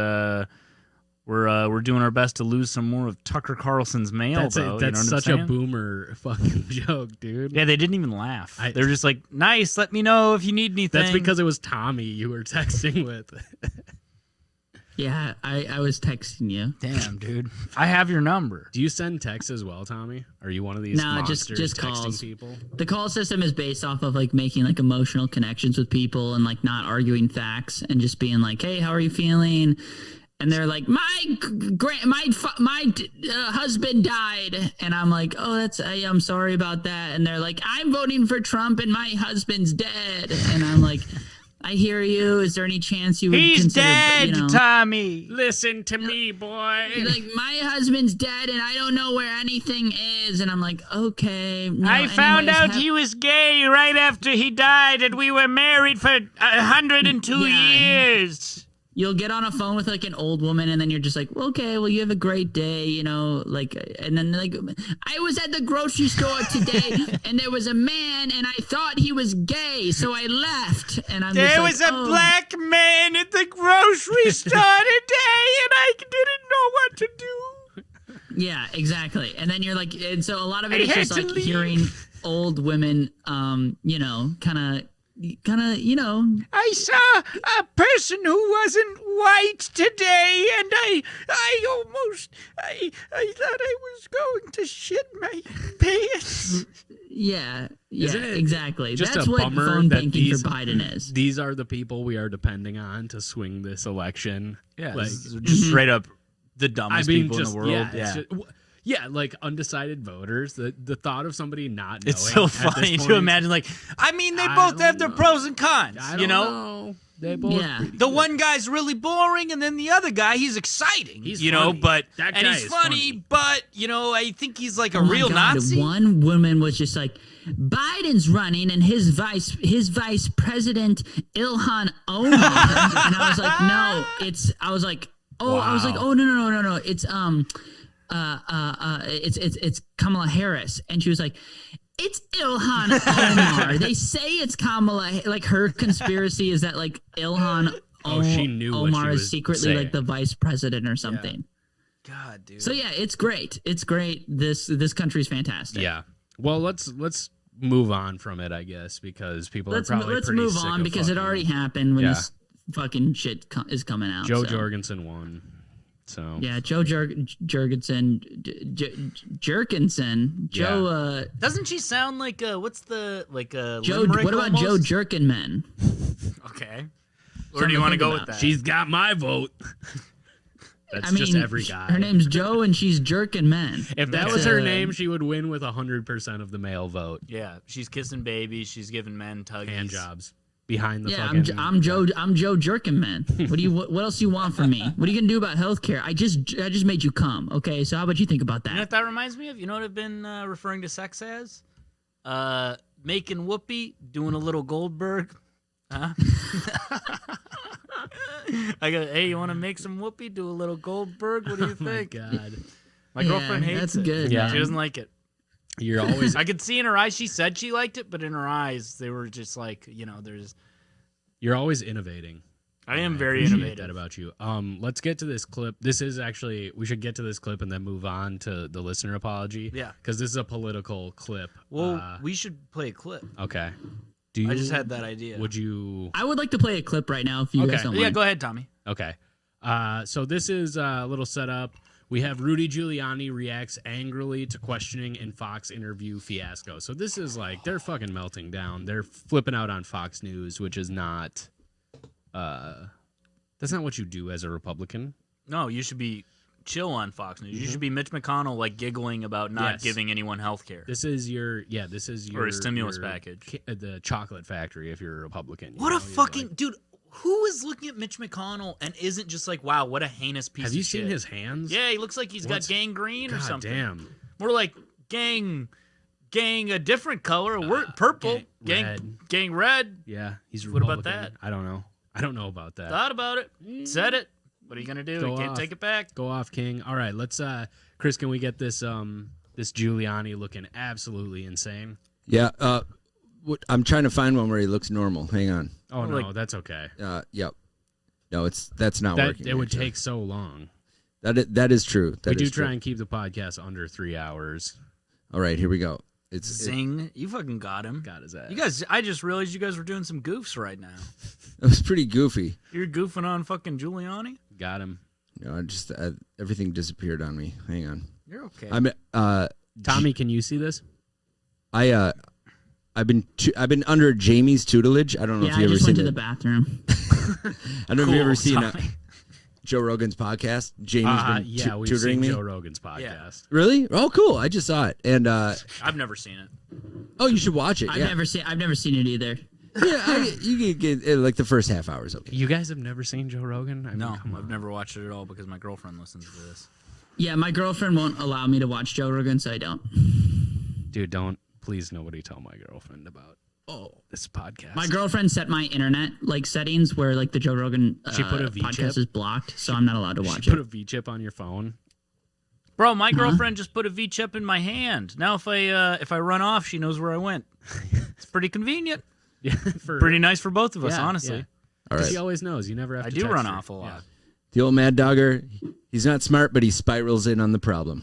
We're doing our best to lose some more of Tucker Carlson's mail, That's though." that's you know what such I'm a saying? boomer fucking joke, dude. Yeah, they didn't even laugh. I- They're just like, "Nice, let me know if you need anything." That's because it was Tommy you were texting with. Yeah, I was texting you. Damn, dude, I have your number. Do you send texts as well, Tommy? Are you one of these No, just monsters texting calls. people? The call system is based off of like making like emotional connections with people and like not arguing facts and just being like, "Hey, how are you feeling?" And they're like, "My husband died," and I'm like, "Oh, I'm sorry about that." And they're like, "I'm voting for Trump, and my husband's dead," and I'm like, "I hear you. Is there any chance you would He's consider, dead, you know, Tommy. Listen to me, boy. like my husband's dead and I don't know where anything is," and I'm like, "Okay." No, I found anyways, out he was gay right after he died, and we were married for 102 Yeah. years. You'll get on a phone with like an old woman and then you're just like, well, "Okay, well, you have a great day," you know, like, and then like, "I was at the grocery store today and there was a man and I thought he was gay, so I left." And I'm just There like, was a "Oh." black man at the grocery store today, and I didn't know what to do. Yeah, exactly. And then you're like, and so a lot of it I is had just to like leave. hearing old women, you know, kind of, you know, I saw a person who wasn't white today, and I thought I was going to shit my pants. yeah, Isn't it exactly. just That's a what bummer phone that banking these- for Biden is. These are the people we are depending on to swing this election. Yeah, like just straight up the dumbest people just, in the world. Yeah, Yeah, yeah, like undecided voters. The thought of somebody not knowing. it's so at this funny to point, imagine. Like, I mean, they I both don't have their know. pros and cons. I You don't know? know. They both. Yeah. The one guy's really boring, and then the other guy, he's exciting. He's you know, funny. but That and guy he's is funny, funny. but you know, I think he's like a Oh my real God, Nazi. One woman was just like, "Biden's running and his vice president Ilhan Omar," and I was like, "No, it's." I was like, "Oh, I was like, Wow. oh no, it's it's Kamala Harris," and she was like, "It's Ilhan Omar." They say it's Kamala. Like her conspiracy is that like Ilhan Oh, she knew what Omar she is was secretly saying. like the vice president or something. God, dude. So yeah, it's great. It's great. This country's fantastic. Yeah. Well, let's move on from it, I guess, because people Let's are probably let's pretty move sick on of because it fucking- already happened when Yeah. this fucking shit is coming out. Joe so. Jorgensen won. So Yeah, Joe Jorgensen, Jerkinson, Joe. Doesn't she sound like what's the Joe. limerick What about Joe almost? Jerkinman? Okay. Or Something do you to want to think go about. with that? she's got my vote. That's I mean, just every guy. Her name's Joe, and she's jerking men. If that That's was her a- name, she would win with 100% of the male vote. Yeah, she's kissing babies. She's giving men tuggies. Hand jobs behind the Yeah, fucking. I'm Joe jerking men. What else do you want from me? What are you gonna do about healthcare? I just made you come. Okay, so how about you think about You know what that? that reminds me of? You know what I've been referring to sex as? Making whoopee, doing a little Goldberg. Huh? I go, hey, you want to make some whoopee? Do a little Goldberg? What do you Oh my think? God, My girlfriend Yeah, hates that's it. good, Yeah. man. She doesn't like it. you're always. I could see in her eyes. She said she liked it, but in her eyes, they were just like, you know, there's. You're always innovating. I am very appreciate innovative. that about you. Let's get to this clip. This is actually we should get to this clip and then move on to the listener apology. Yeah. because this is a political clip. Well, we should play a clip. Okay. Do you? I just had that idea. Would you? I would like to play a clip right now if you Okay. guys don't Yeah, mind. go ahead, Tommy. Okay. So this is a little setup. We have Rudy Giuliani reacts angrily to questioning in Fox interview fiasco. So this is like they're fucking melting down. They're flipping out on Fox News, which is not. That's not what you do as a Republican. No, you should be chill on Fox News. You should be Mitch McConnell, like giggling about not giving anyone health care. This is your or a stimulus package. The chocolate factory if you're a Republican. What a fucking dude. Who is looking at Mitch McConnell and isn't just like, wow, what a heinous piece of shit. Have you seen his hands? Yeah, he looks like he's got gangrene or something. Damn. More like gang a different color, purple, gang red. Yeah, he's What Republican. about that? I don't know. I don't know about that. Thought about it. Said it. What are you gonna do? You can't take it back. Go off, King. All right, let's Chris, can we get this this Giuliani looking absolutely insane? Yeah. I'm trying to find one where he looks normal. Hang on. Oh no, that's okay. Yep. No, that's not working. It would take so long. That is true. We do try and keep the podcast under 3 hours. All right, here we go. Zing! You fucking got him. Got his ass. You guys, I just realized you guys were doing some goofs right now. It was pretty goofy. You're goofing on fucking Giuliani. Got him. I just everything disappeared on me. Hang on. You're okay. Tommy, can you see this? I've been under Jamie's tutelage. I don't know if you I ever just seen went to the bathroom. I don't know if you ever seen Joe Rogan's podcast. Jamie's been we've tutoring seen me. Joe Rogan's podcast. Really? Oh, cool. I just saw it, and I've never seen it. oh, you should watch it. I've never seen it either. Yeah, you can get like the first half hour is okay. You guys have never seen Joe Rogan? I mean, No, come on. I've never watched it at all because my girlfriend listens to this. Yeah, my girlfriend won't allow me to watch Joe Rogan, so I don't. Dude, please nobody tell my girlfriend about this podcast. My girlfriend set my internet settings where the Joe Rogan She put a V-chip? podcast is blocked, so I'm not allowed to watch Put it. a V-chip on your phone. Bro, my girlfriend just put a V-chip in my hand. Now if I run off, she knows where I went. It's pretty convenient. Yeah, Pretty nice for both of us, honestly. Yeah. All right. She always knows. You never have I to do text run her. off a lot. Yeah. The old Mad Dogger, he's not smart, but he spirals in on the problem.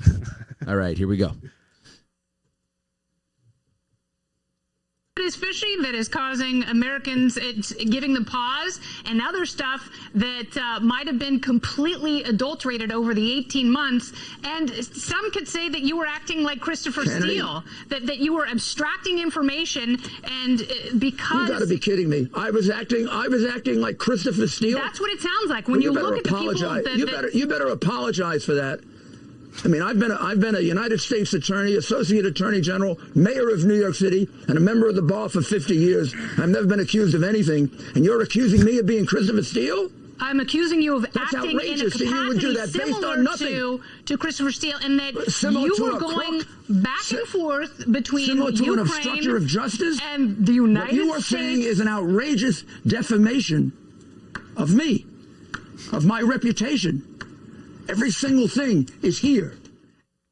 All right, here we go. It is fishing that is causing Americans, it's giving them pause, and other stuff that might have been completely adulterated over the 18 months. And some could say that you were acting like Christopher Steele, that you were abstracting information, and because you got to be kidding me! I was acting like Christopher Steele. That's what it sounds like when you look at the people. You better apologize for that. I mean, I've been a United States Attorney, Associate Attorney General, Mayor of New York City, and a member of the bar for 50 years. I've never been accused of anything, and you're accusing me of being Christopher Steele? I'm accusing you of That's acting in a outrageous. capacity You would do that based on nothing. to Christopher Steele, and that Similar you to were a going crook? back and forth between Similar to Ukraine an obstruction of justice? and the United What you are States. saying is an outrageous defamation of me, of my reputation. Every single thing is here.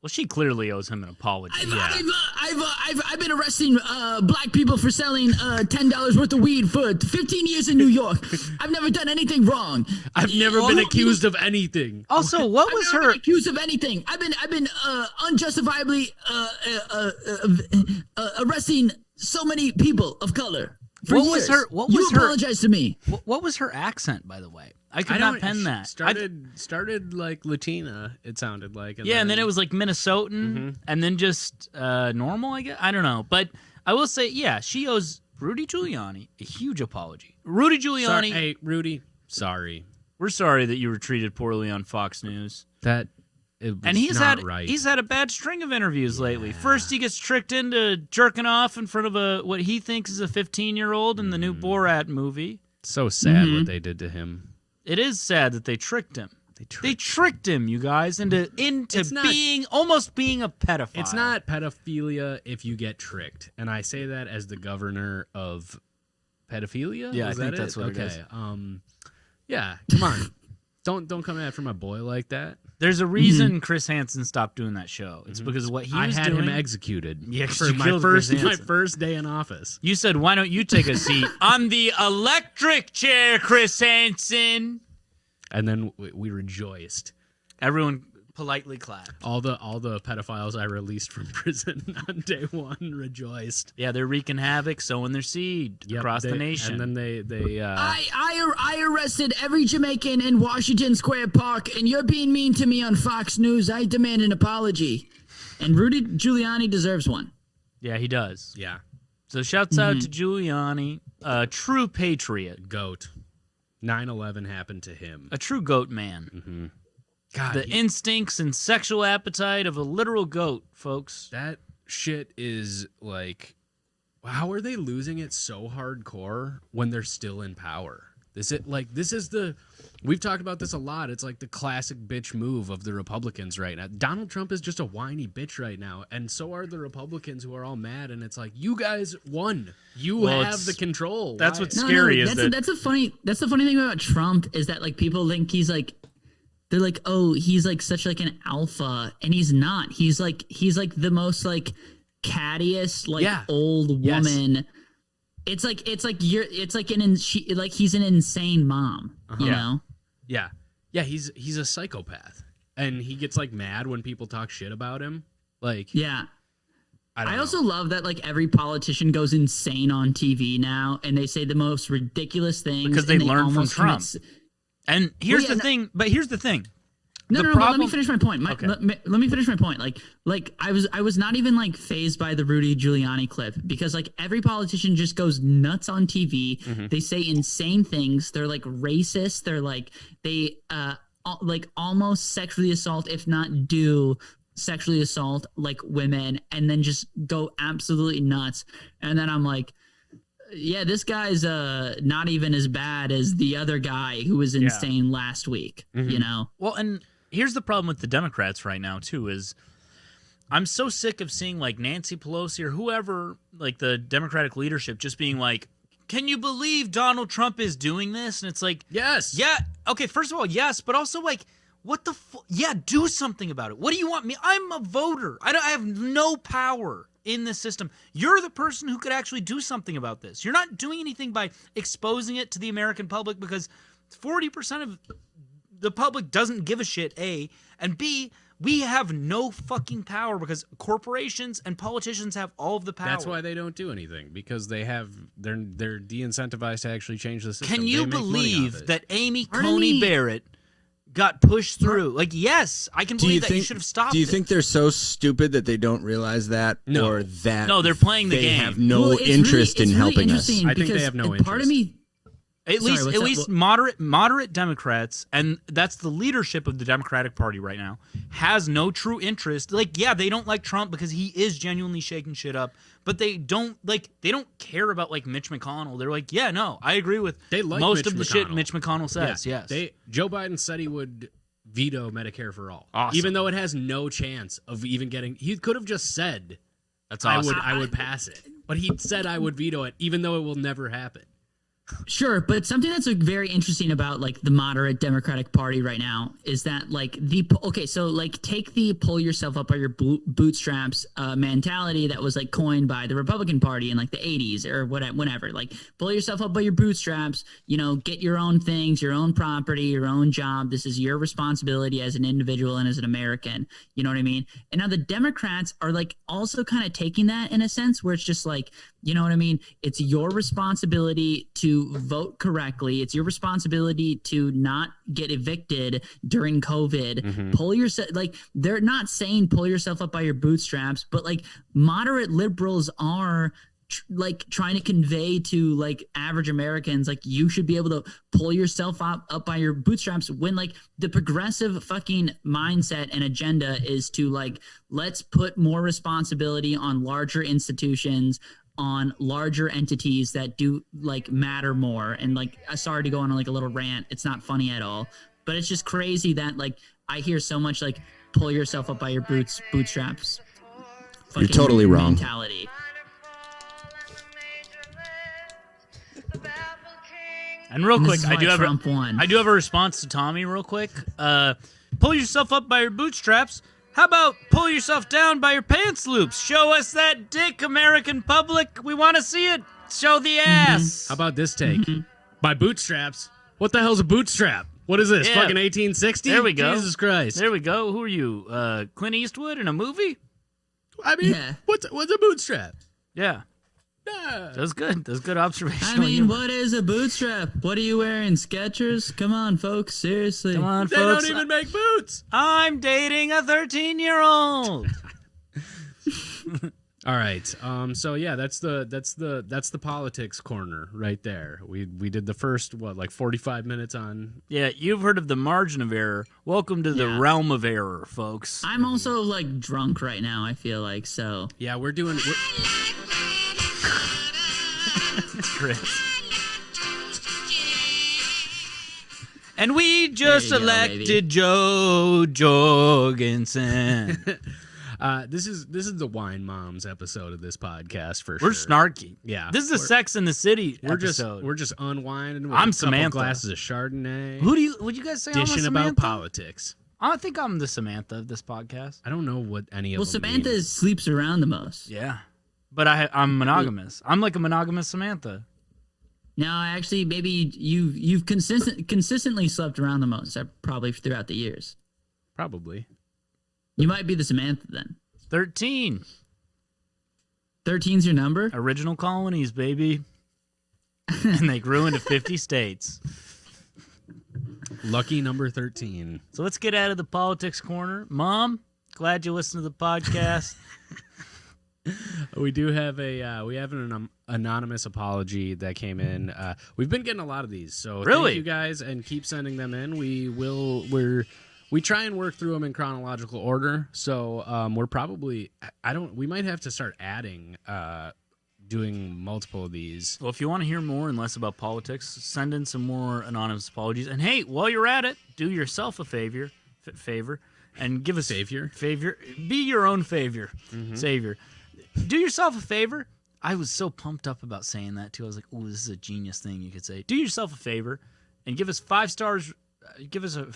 Well, she clearly owes him an apology. I've been arresting black people for selling $10 worth of weed for 15 years in New York. I've never done anything wrong. I've never been accused of anything. Also, what was I've never her been accused of anything? I've been unjustifiably arresting so many people of color for What years. was her- what you was her- apologize to me. what was her accent, by the way? I could not pen that. Started like Latina, it sounded like. And then it was like Minnesotan, and then just normal, I guess. I don't know. But I will say, yeah, she owes Rudy Giuliani a huge apology. Rudy Giuliani, Hey, Rudy, sorry. we're sorry that you were treated poorly on Fox News. And He's right. had a bad string of interviews lately. First, he gets tricked into jerking off in front of what he thinks is a 15-year-old in the new Borat movie. So sad what they did to him. It is sad that they tricked him. They tricked him, you guys, into almost being a pedophile. It's not pedophilia if you get tricked, and I say that as the governor of pedophilia. Yeah, Is I think that that's what it is. Yeah, come on, don't come after my boy like that. There's a reason Chris Hansen stopped doing that show. It's because of what he was I had doing. him executed Yeah, 'cause for you my killed Chris my Hansen. first day in office. You said, "Why don't you take a seat on the electric chair, Chris Hansen?" And then we rejoiced. Everyone politely clapped. All the pedophiles I released from prison on day one rejoiced. Yeah, they're wreaking havoc, sowing their seed across the nation. And then they I arrested every Jamaican in Washington Square Park, and you're being mean to me on Fox News. I demand an apology. And Rudy Giuliani deserves one. Yeah, he does. yeah, So shouts out to Giuliani, a true patriot, goat. 9/11 happened to him. a true goat man. God, The instincts and sexual appetite of a literal goat, folks. that shit is like, how are they losing it so hardcore when they're still in power? We've talked about this a lot. It's like the classic bitch move of the Republicans right now. Donald Trump is just a whiny bitch right now, and so are the Republicans who are all mad. And it's like, you guys won. You have the control. That's Why? what's scary. Is that that's the funny thing about Trump is that like people think he's like, they're like, oh, he's like such like an alpha, and he's not. He's like the most like cattiest like old woman. It's like he's an insane mom, you know? Yeah, he's a psychopath, and he gets like mad when people talk shit about him. Like, Yeah. I also love that like every politician goes insane on TV now, and they say the most ridiculous things because they and learn from almost Trump. commit And here's the thing. But here's the thing. No, The but let me problem- finish my point. Okay. Let me finish my point. Like I was not even like fazed by the Rudy Giuliani clip because like every politician just goes nuts on TV. They say insane things. They're like racist. They're like they like almost sexually assault, if not do sexually assault like women, and then just go absolutely nuts. And then I'm like, yeah, this guy's not even as bad as the other guy who was insane last week. You know? Well, and here's the problem with the Democrats right now, too, is I'm so sick of seeing, like, Nancy Pelosi or whoever, like, the Democratic leadership just being like, can you believe Donald Trump is doing this? And it's like, yes, yeah, okay, first of all, yes, but also, like, what the yeah, do something about it. What do you want me? I'm a voter. I have no power in this system. You're the person who could actually do something about this. You're not doing anything by exposing it to the American public because 40% of the public doesn't give a shit, A, and B, we have no fucking power because corporations and politicians have all of the power. that's why they don't do anything, because they're de-incentivized to actually change the system. Can They you make money off believe it. that Amy Pardon Coney me? Barrett got pushed through? Like, yes, I can believe that you should have stopped Do you it. think they're so stupid that they don't realize that, No. or that No, they're playing the they game. have no Well, it's interest really in helping us? interesting I think they because have no part of interest. me. At Sorry, least, what's at that? least moderate Democrats, and that's the leadership of the Democratic Party right now, has no true interest. Like, yeah, they don't like Trump because he is genuinely shaking shit up, but they don't care about like Mitch McConnell. They're like, yeah, no, I agree with They like most Mitch of the shit McConnell. Mitch McConnell says. Yeah, Yes, Joe Biden said he would veto Medicare for all, Awesome. even though it has no chance of even getting. He could have just said, that's awesome. I would pass it," but he said, "I would veto it," even though it will never happen. Sure, but something that's like very interesting about like the moderate Democratic Party right now is that like so like take the pull yourself up by your bootstraps mentality that was like coined by the Republican Party in like the 80s or whenever, like pull yourself up by your bootstraps, you know, get your own things, your own property, your own job. This is your responsibility as an individual and as an American. You know what I mean? And now the Democrats are like also kind of taking that in a sense where it's just like, you know what I mean? It's your responsibility to vote correctly. It's your responsibility to not get evicted during COVID. Pull yourself, like they're not saying pull yourself up by your bootstraps, but like moderate liberals are like trying to convey to like average Americans, like you should be able to pull yourself up by your bootstraps when like the progressive fucking mindset and agenda is to like, let's put more responsibility on larger institutions, on larger entities that do like matter more. And like, sorry to go on like a little rant. It's not funny at all, but it's just crazy that like I hear so much like pull yourself up by your bootstraps. You're totally wrong. Mentality. And real And quick, this is I why do have Trump won. I do have a response to Tommy. Real quick, pull yourself up by your bootstraps. How about pull yourself down by your pants loops? Show us that dick, American public. We want to see it. Show the ass. How about this take? By bootstraps. What the hell's a bootstrap? What is this? Yeah. Fucking 1860? There we go. Jesus Christ. There we go. Who are you? Clint Eastwood in a movie? I mean, Yeah. what's a bootstrap? Yeah. Yeah. That's good. That's good observation. I mean, what is a bootstrap? What are you wearing? Skechers? Come on, folks. Seriously. Come on, They folks. don't even make boots. I'm dating a 13-year-old. All right. So yeah, that's the politics corner right there. We did the first 45 minutes on. Yeah, you've heard of the margin of error. Welcome to the realm of error, folks. I'm also like drunk right now, I feel like, so. Yeah, we're doing. Chris. And we just There you go, elected baby. Joe Jorgensen. This is the Wine Moms episode of this podcast for We're sure. snarky. Yeah, This is a Sex in the City We're episode. just unwinding. With I'm a couple Samantha. glasses of Chardonnay. Would you guys say I'm a dishing about Samantha? politics? I think I'm the Samantha of this podcast. I don't know what any of Well, them Samantha mean. sleeps around the most. Yeah. But I'm monogamous. I'm like a monogamous Samantha. Now, actually, maybe you've consistently slept around the most, probably throughout the years. Probably. You might be the Samantha then. 13. 13's your number? Original colonies, baby. And they grew into 50 states. Lucky number 13. So let's get out of the politics corner. Mom, glad you listened to the podcast. We do have an anonymous apology that came in. We've been getting a lot of these, so Really? thank you guys, and keep sending them in. We try and work through them in chronological order. So we're probably we might have to start adding doing multiple of these. Well, if you want to hear more and less about politics, send in some more anonymous apologies. And hey, while you're at it, do yourself a favor, and give us Savior? Be your own savior. Do yourself a favor. I was so pumped up about saying that too. I was like, "Oh, this is a genius thing you could say." Do yourself a favor and give us 5 stars. Give us a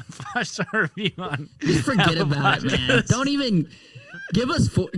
5-star review on. Just forget Apple about it, man. Podcasts. Don't even give us 4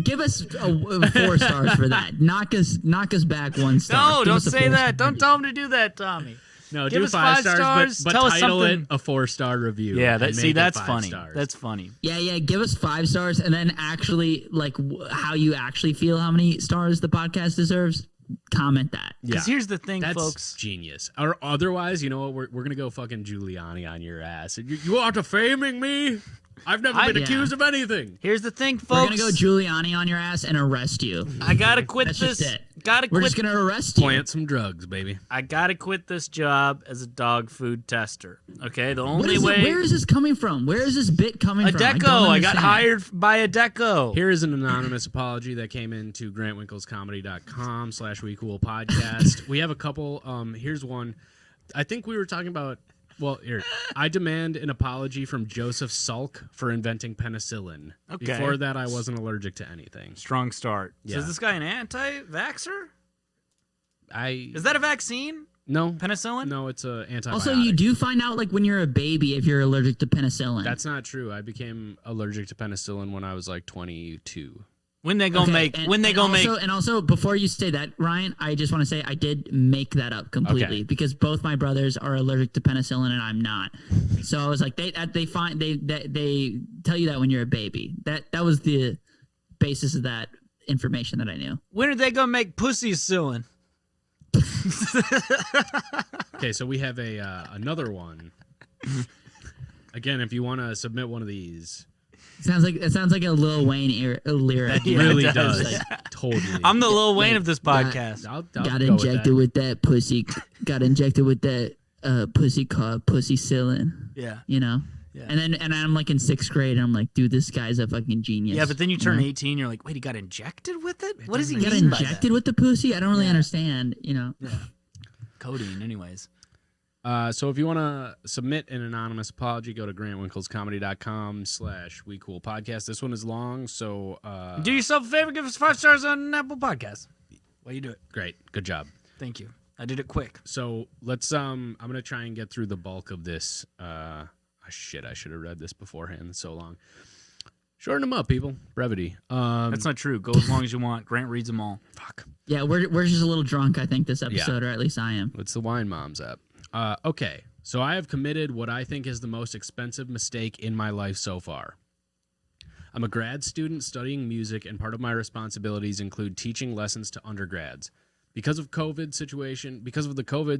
stars for that. Knock us back 1 star. No, Give don't us a say 4-star that. Don't tell him to do that, Tommy. No, Give do us 5 5 stars, but tell us title something. it a 4-star review. Yeah, and make it that's 5 funny. stars. That's funny. Yeah. Give us 5 stars, and then actually, like, how you actually feel, how many stars the podcast deserves. Comment that. Because here's the thing, That's folks. genius. Or otherwise, you know what? We're gonna go fucking Giuliani on your ass. You are defaming me. I've never been Yeah. accused of anything. Here's the thing, We're folks. gonna go Giuliani on your ass and arrest you. I gotta quit That's this. just it. Gotta We're quit. just gonna arrest you. Plant some drugs, baby. I gotta quit this job as a dog food tester. Okay, the What only is it? way. Where is this coming from? Where is this bit coming from? Adecco. don't I got understand. hired by Adecco. Here is an anonymous apology that came into grantwinklescomedy.com/WeCoolPodcast. We have a couple. Here's one. I think we were talking about. Well, here. I demand an apology from Joseph Salk for inventing penicillin. Okay. Before that, I wasn't allergic to anything. Strong start. So Yeah. is this guy an anti-vaxxer? I Is that a vaccine? no Penicillin? No, it's a antibiotic. Also, you do find out like when you're a baby if you're allergic to penicillin. That's not true. I became allergic to penicillin when I was like 22. When they go make? And also, before you say that, Ryan, I just want to say I did make that up completely Okay. because both my brothers are allergic to penicillin and I'm not. So I was like, they tell you that when you're a baby. That was the basis of that information that I knew. When are they gonna make pussy-cillin? Okay, so we have another one. Again, if you want to submit one of these, It sounds like a Lil Wayne lyric. Yeah, really it does. does. Totally. I'm the Lil Wayne of this podcast. I'll Got go with injected with that pussy. Got injected with that pussy called pussy-cillin. Yeah. You know. Yeah. And I'm like in 6th grade, and I'm like, dude, this guy's a fucking genius. Yeah, but then you turn know? 18, you're like, wait, he got injected with it? What does he He got mean by injected with the pussy. I don't really Yeah. understand. You know. that? Codeine, anyways. So if you want to submit an anonymous apology, go to grantwinklescomedy.com/WeCoolPodcast. This one is long, so Do yourself a favor, give us 5 stars on Apple Podcasts. While you do it. great. Good job. Thank you. I did it quick. So let's I'm gonna try and get through the bulk of this. Shit, I should have read this beforehand. It's so long. Shorten them up, people. Brevity. That's not true. Go as long as you want. Grant reads them all. Fuck. Yeah, we're just a little drunk. I think this episode, or at least I am. It's the Wine Moms app. Okay. So I have committed what I think is the most expensive mistake in my life so far. I'm a grad student studying music, and part of my responsibilities include teaching lessons to undergrads. Because of the COVID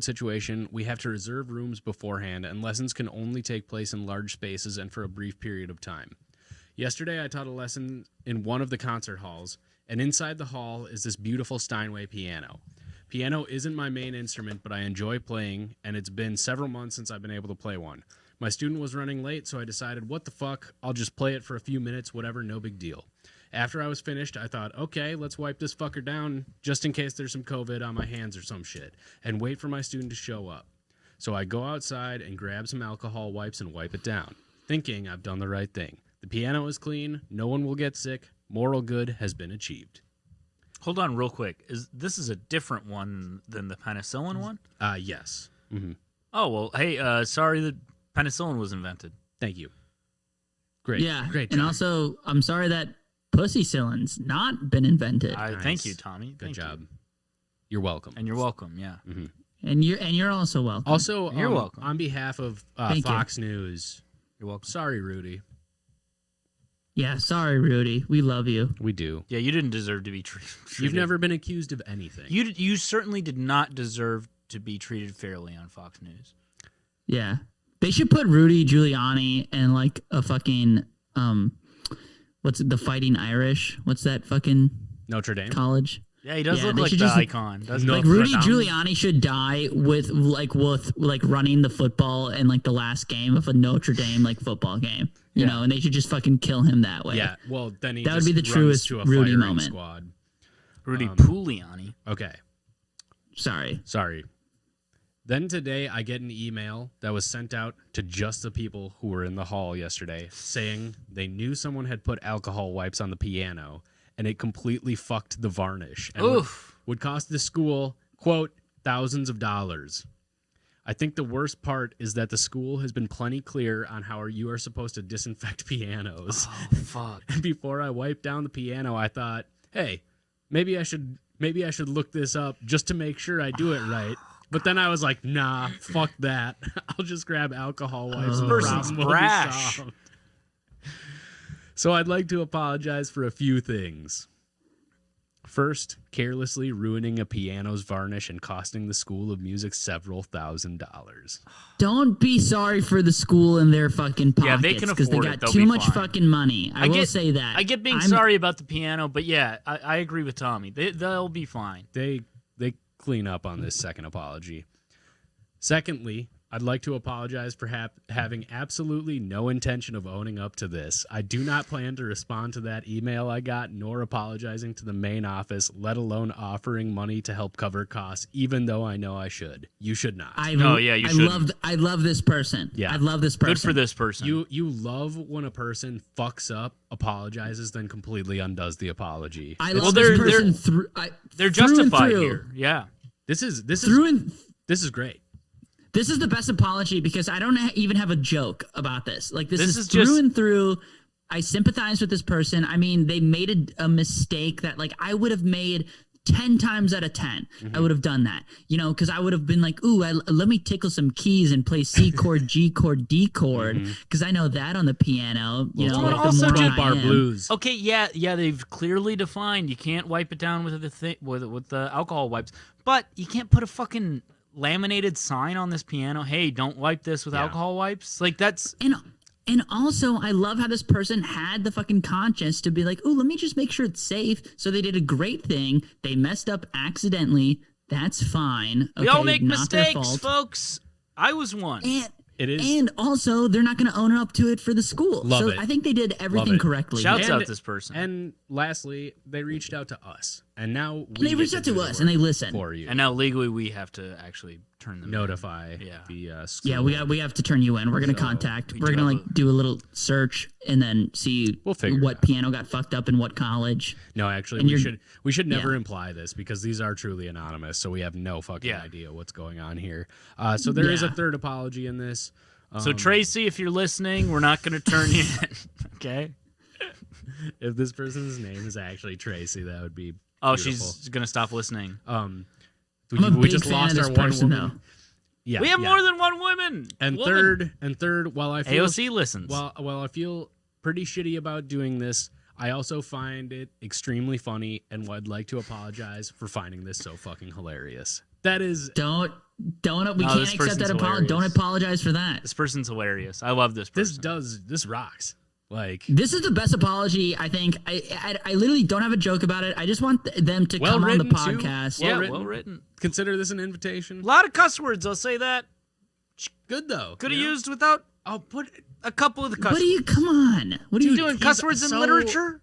situation, we have to reserve rooms beforehand, and lessons can only take place in large spaces and for a brief period of time. Yesterday, I taught a lesson in one of the concert halls, and inside the hall is this beautiful Steinway piano. Piano isn't my main instrument, but I enjoy playing, and it's been several months since I've been able to play one. My student was running late, so I decided, what the fuck, I'll just play it for a few minutes, whatever, no big deal. After I was finished, I thought, okay, let's wipe this fucker down just in case there's some COVID on my hands or some shit, and wait for my student to show up. So I go outside and grab some alcohol wipes and wipe it down, thinking I've done the right thing. The piano is clean, no one will get sick, moral good has been achieved. Hold on real quick. This is a different one than the penicillin one? Yes. Mm-hmm. Oh, well, hey, sorry that penicillin was invented. Thank you. Great. Yeah. Great job. And also, I'm sorry that pussycillin's not been invented. Nice. Thank you, Tommy. Good job. You're welcome. And you're welcome, yeah. Mm-hmm. And you're also welcome. Also, You're welcome. On behalf of Thank Fox News, You're welcome. sorry, Rudy. Yeah, sorry, Rudy. We love you. We do. Yeah, you didn't deserve to be treated. You've never been accused of anything. You certainly did not deserve to be treated fairly on Fox News. Yeah. They should put Rudy Giuliani and like a fucking what's it, the Fighting Irish? What's that fucking Notre Dame college? Yeah, he does look they like should the just- icon. Doesn't Like he? Rudy Giuliani should die with running the football in like the last game of a Notre Dame like football game. You know, and they should just fucking kill him that way. Yeah, well, then he That would just be the runs truest to a Rudy firing moment. Squad. Rudy Giuliani. Okay, Sorry. Then today I get an email that was sent out to just the people who were in the hall yesterday saying they knew someone had put alcohol wipes on the piano and it completely fucked the varnish and would cost the school, quote, thousands of dollars. I think the worst part is that the school has been plenty clear on how you are supposed to disinfect pianos. Oh, fuck. And before I wiped down the piano, I thought, hey, maybe I should look this up just to make sure I do it right. But then I was like, nah, fuck that. I'll just grab alcohol wipes. This person's brash. So I'd like to apologize for a few things. First, carelessly ruining a piano's varnish and costing the School of Music several $1,000s. Don't be sorry for the school and their fucking pockets. Yeah, they can because they afford it. got They'll too be much fine. fucking money. I will say that. I get being sorry about the piano, but yeah, I agree with Tommy. They'll be fine. They clean up on this second apology. Secondly, I'd like to apologize for having absolutely no intention of owning up to this. I do not plan to respond to that email I got, nor apologizing to the main office, let alone offering money to help cover costs, even though I know I should. You should not. You shouldn't. I love this person. Yeah. I love this person. Good for this person. You love when a person fucks up, apologizes, then completely undoes the apology. I love this person they're through and justified through. here. Yeah. This is This is great. This is the best apology because I don't even have a joke about this. Like this is through through and through. I sympathize with this person. I mean, they made a mistake that like I would have made 10 times out of 10. I would have done that, you know, because I would have been like, ooh, let me tickle some keys and play C chord, G chord, D chord, because I know that on the piano. You know, like also the more just I am. blues. Okay, yeah, they've clearly defined you can't wipe it down with the alcohol wipes, but you can't put a fucking laminated sign on this piano. Hey, don't wipe this with alcohol wipes. Like that's And also, I love how this person had the fucking conscience to be like, oh, let me just make sure it's safe. So they did a great thing. They messed up accidentally. That's fine. Okay, we all make not their mistakes, fault. folks. I was one. It is. And also, they're not going to own up to it for the school. Love so it. I think they did everything it. correctly. Shouts out this person. And lastly, they reached out to us, and now And they reached out to us and they listen. for you And now legally we have to actually turn them notify in. Yeah. the school. Yeah, we have to turn you in. We're going to contact. We're going to do a little search and then see We'll figure it what out. piano got fucked up in what college. No, actually, And we should never imply this because these are truly anonymous, so we have no fucking idea what's going on here. So there is a third apology in this. So Tracy, if you're listening, we're not going to turn you in. Okay. If this person's name is actually Tracy, that would be Oh, beautiful. she's going to stop listening. I'm a big fan of this person, though. Yeah, we have yeah. more than one woman. And woman. third, while I feel AOC listens. while I feel pretty shitty about doing this, I also find it extremely funny and would like to apologize for finding this so fucking hilarious. That is Don't. We No, can't this accept person's that apology. Don't hilarious. apologize for that. This person's hilarious. I love this person. this rocks. Like, This is the best apology, I think. I literally don't have a joke about it. I just want them to come on the Well-written, too. podcast. Yeah, written. well written. consider this an invitation. A lot of cuss words. I'll say that. Good though. Could have you know? used without. I'll put A couple of the cuss What are you? Come on. What are You you doing cuss words in so- literature?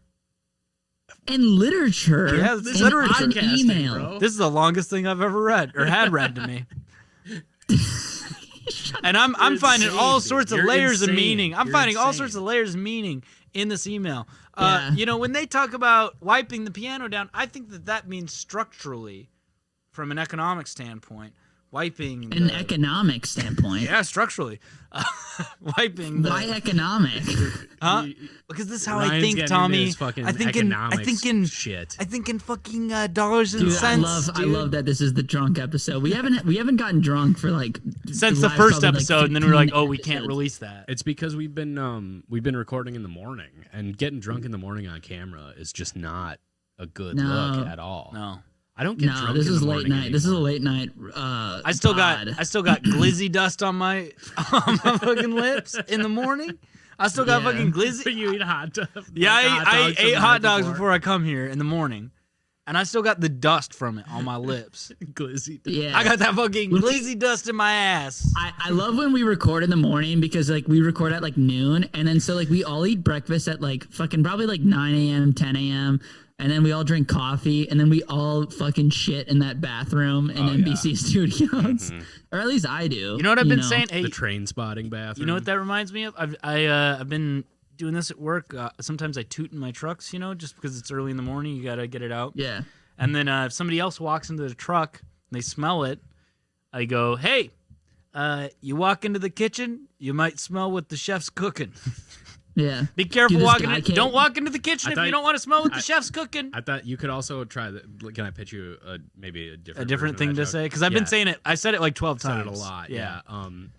in literature? Yeah, this is in literature an casting, email. bro. This is the longest thing I've ever read or had read to me. And I'm finding all insane, sorts of dude. You're layers of insane. meaning. I'm You're finding all insane. sorts of layers of meaning in this email. Yeah. You know, when they talk about wiping the piano down, I think that means structurally, from an economic standpoint, wiping An the- economic standpoint. Yeah, structurally, wiping the. Why economic? Huh? Because this is how Ryan's I think, getting into Tommy. his fucking I think in economics shit. I think in fucking dollars and Dude, cents. I love that this is the drunk episode. We haven't gotten drunk for like Since the last first probably, like, episode, and then we were like, 15 oh, we can't episodes. release that. It's because we've been recording in the morning, and getting drunk in the morning on camera is just not a good No. look at all. No. I don't get No, drunk. this in is the late morning night. This is a anymore. late night. I still got glizzy dust on my fucking lips in the morning. I still got Yeah. fucking glizzy. You eat hot dogs. Yeah, I ate hot dogs before. before I come here in the morning, and I still got the dust from it on my lips. Glizzy. Yeah, I got that fucking glizzy dust in my ass. I love when we record in the morning because like we record at like noon, and then so like we all eat breakfast at like fucking probably like 9 a.m., 10 a.m. And then we all drink coffee, and then we all fucking shit in that bathroom in NBC Studios, or at least I do. You know what I've been saying? Hey, The train spotting bathroom. you know what that reminds me of? I've been doing this at work. Sometimes I toot in my trucks, you know, just because it's early in the morning. You gotta get it out. Yeah. And then if somebody else walks into the truck and they smell it, I go, "Hey, you walk into the kitchen, you might smell what the chef's cooking. Yeah. Be careful Dude, this walking guy in. came- Don't walk into the kitchen I if thought- you don't want to smell what the chef's cooking." I thought you could also try that. Can I pitch you maybe a different A different version thing of that to joke? say because I've been Yeah. saying it. I said it like 12 Said times. it a lot. Yeah.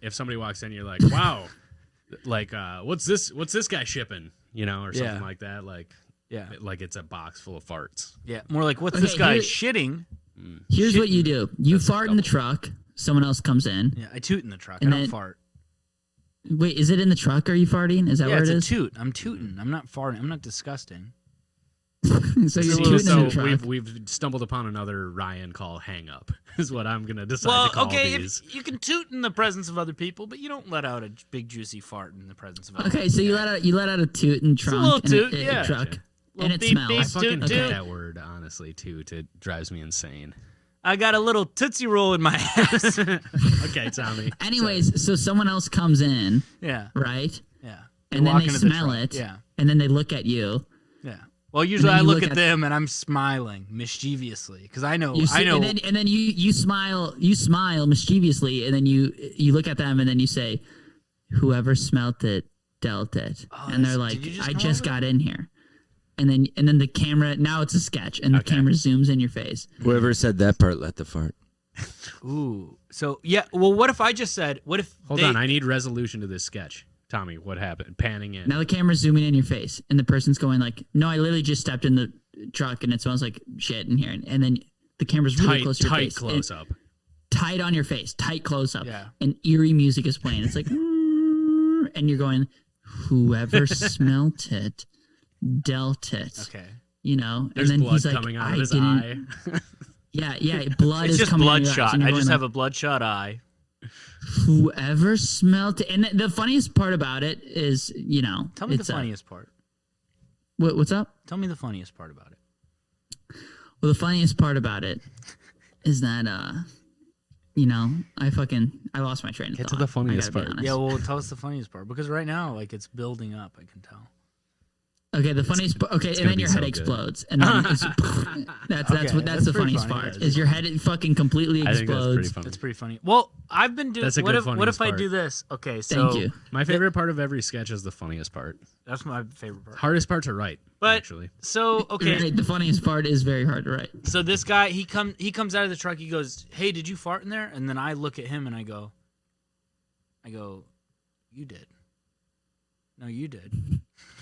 If somebody walks in, you're like, wow, like what's this guy shipping? You know, or something Yeah. like that. Like like it's a box full of farts. Yeah. More like, what's Okay, this guy here- shitting? Here's what you do: you fart in the truck. Someone else comes in. Yeah, I toot in the truck. And I don't then- fart. Wait, is it in the truck? Are you farting? Is that Yeah, where it's it a is? toot. I'm tooting. I'm not farting. I'm not disgusting. So you're So, tooting in so the truck. we've stumbled upon another Ryan call hang up is what I'm gonna decide Well, to call okay, these. if you can toot in the presence of other people, but you don't let out a big juicy fart in the presence of other people. Okay, so you let out a toot in trunk, little in toot, a yeah. truck, Little and it beep, smells. beep, I fucking toot, hate toot. that word, honestly, toot. It drives me insane. I got a little Tootsie Roll in my ass. Okay, Tommy. Anyways, so someone else comes in, Yeah, right? yeah. And then walk they into the smell truck. it, Yeah, and then they look at you. yeah. Well, usually then I you look look at at- them and I'm smiling mischievously because I know, You see, I know. and then you smile mischievously, and then you look at them, and then you say, "Whoever smelt it dealt it," and they're did like, you just "I come just over got in here." And then the camera, now it's a sketch, and the camera zooms in your face. Whoever said that part, let the fart. Ooh, so yeah. Well, what if I just said, what if Hold they, on, I need resolution to this sketch. Tommy, what happened? Panning in. Now the camera's zooming in your face, and the person's going like, "No, I literally just stepped in the truck, and it smells like shit in here." And then the camera's really close to your tight face, close up. tight on your face, tight close up, Yeah. and eerie music is playing. It's like, and you're going, "Whoever smelt it, dealt it." Okay. You know, There's and then blood he's like, coming out "I of his didn't." eye. Yeah, blood It's is just coming out of your eyes, bloodshot. and you're I going just like, have a bloodshot eye. Whoever smelt it, and the funniest part about it is, you know, Tell me the it's, funniest part. What's up? Tell me the funniest part about it. Well, the funniest part about it is that, you know, I lost my train of Get thought. to the funniest I gotta be part. honest. Yeah, well, tell us the funniest part because right now, like, it's building up. I can tell. Okay, the funniest. Okay, and gonna then be your so head good. explodes, and then that's the that's pretty funniest funny. part. Is your head fucking completely I think that's pretty explodes. funny. That's pretty funny. Well, I've been doing. That's a What good if funniest I part. do this? Okay, so Thank you. My favorite part of every sketch is the funniest part. that's my favorite part. Hardest part to write, But actually. so okay, Right, the funniest part is very hard to write. so this guy he comes out of the truck. He goes, "Hey, did you fart in there?" And then I look at him and I go, "You did." No, you did.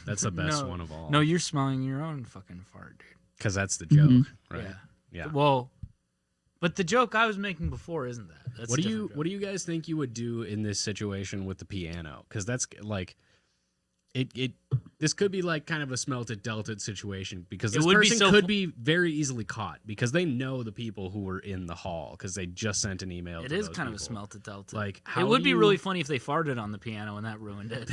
That's the best No. one of all. No, you're smelling your own fucking fart, dude. Because that's the joke, Mm-hmm. right? Yeah. Yeah. Well, but the joke I was making before isn't that. That's What a do different you What do you guys think you would do in this situation with the piano? Because that's like, it. This could be like kind of a smelt it dealt it situation because It this would be person so could fu- be very easily caught because they know the people who were in the hall because they just sent an email. It to is those kind of a people. smelt it dealt. Like, It how would do be you- really funny if they farted on the piano and that ruined it.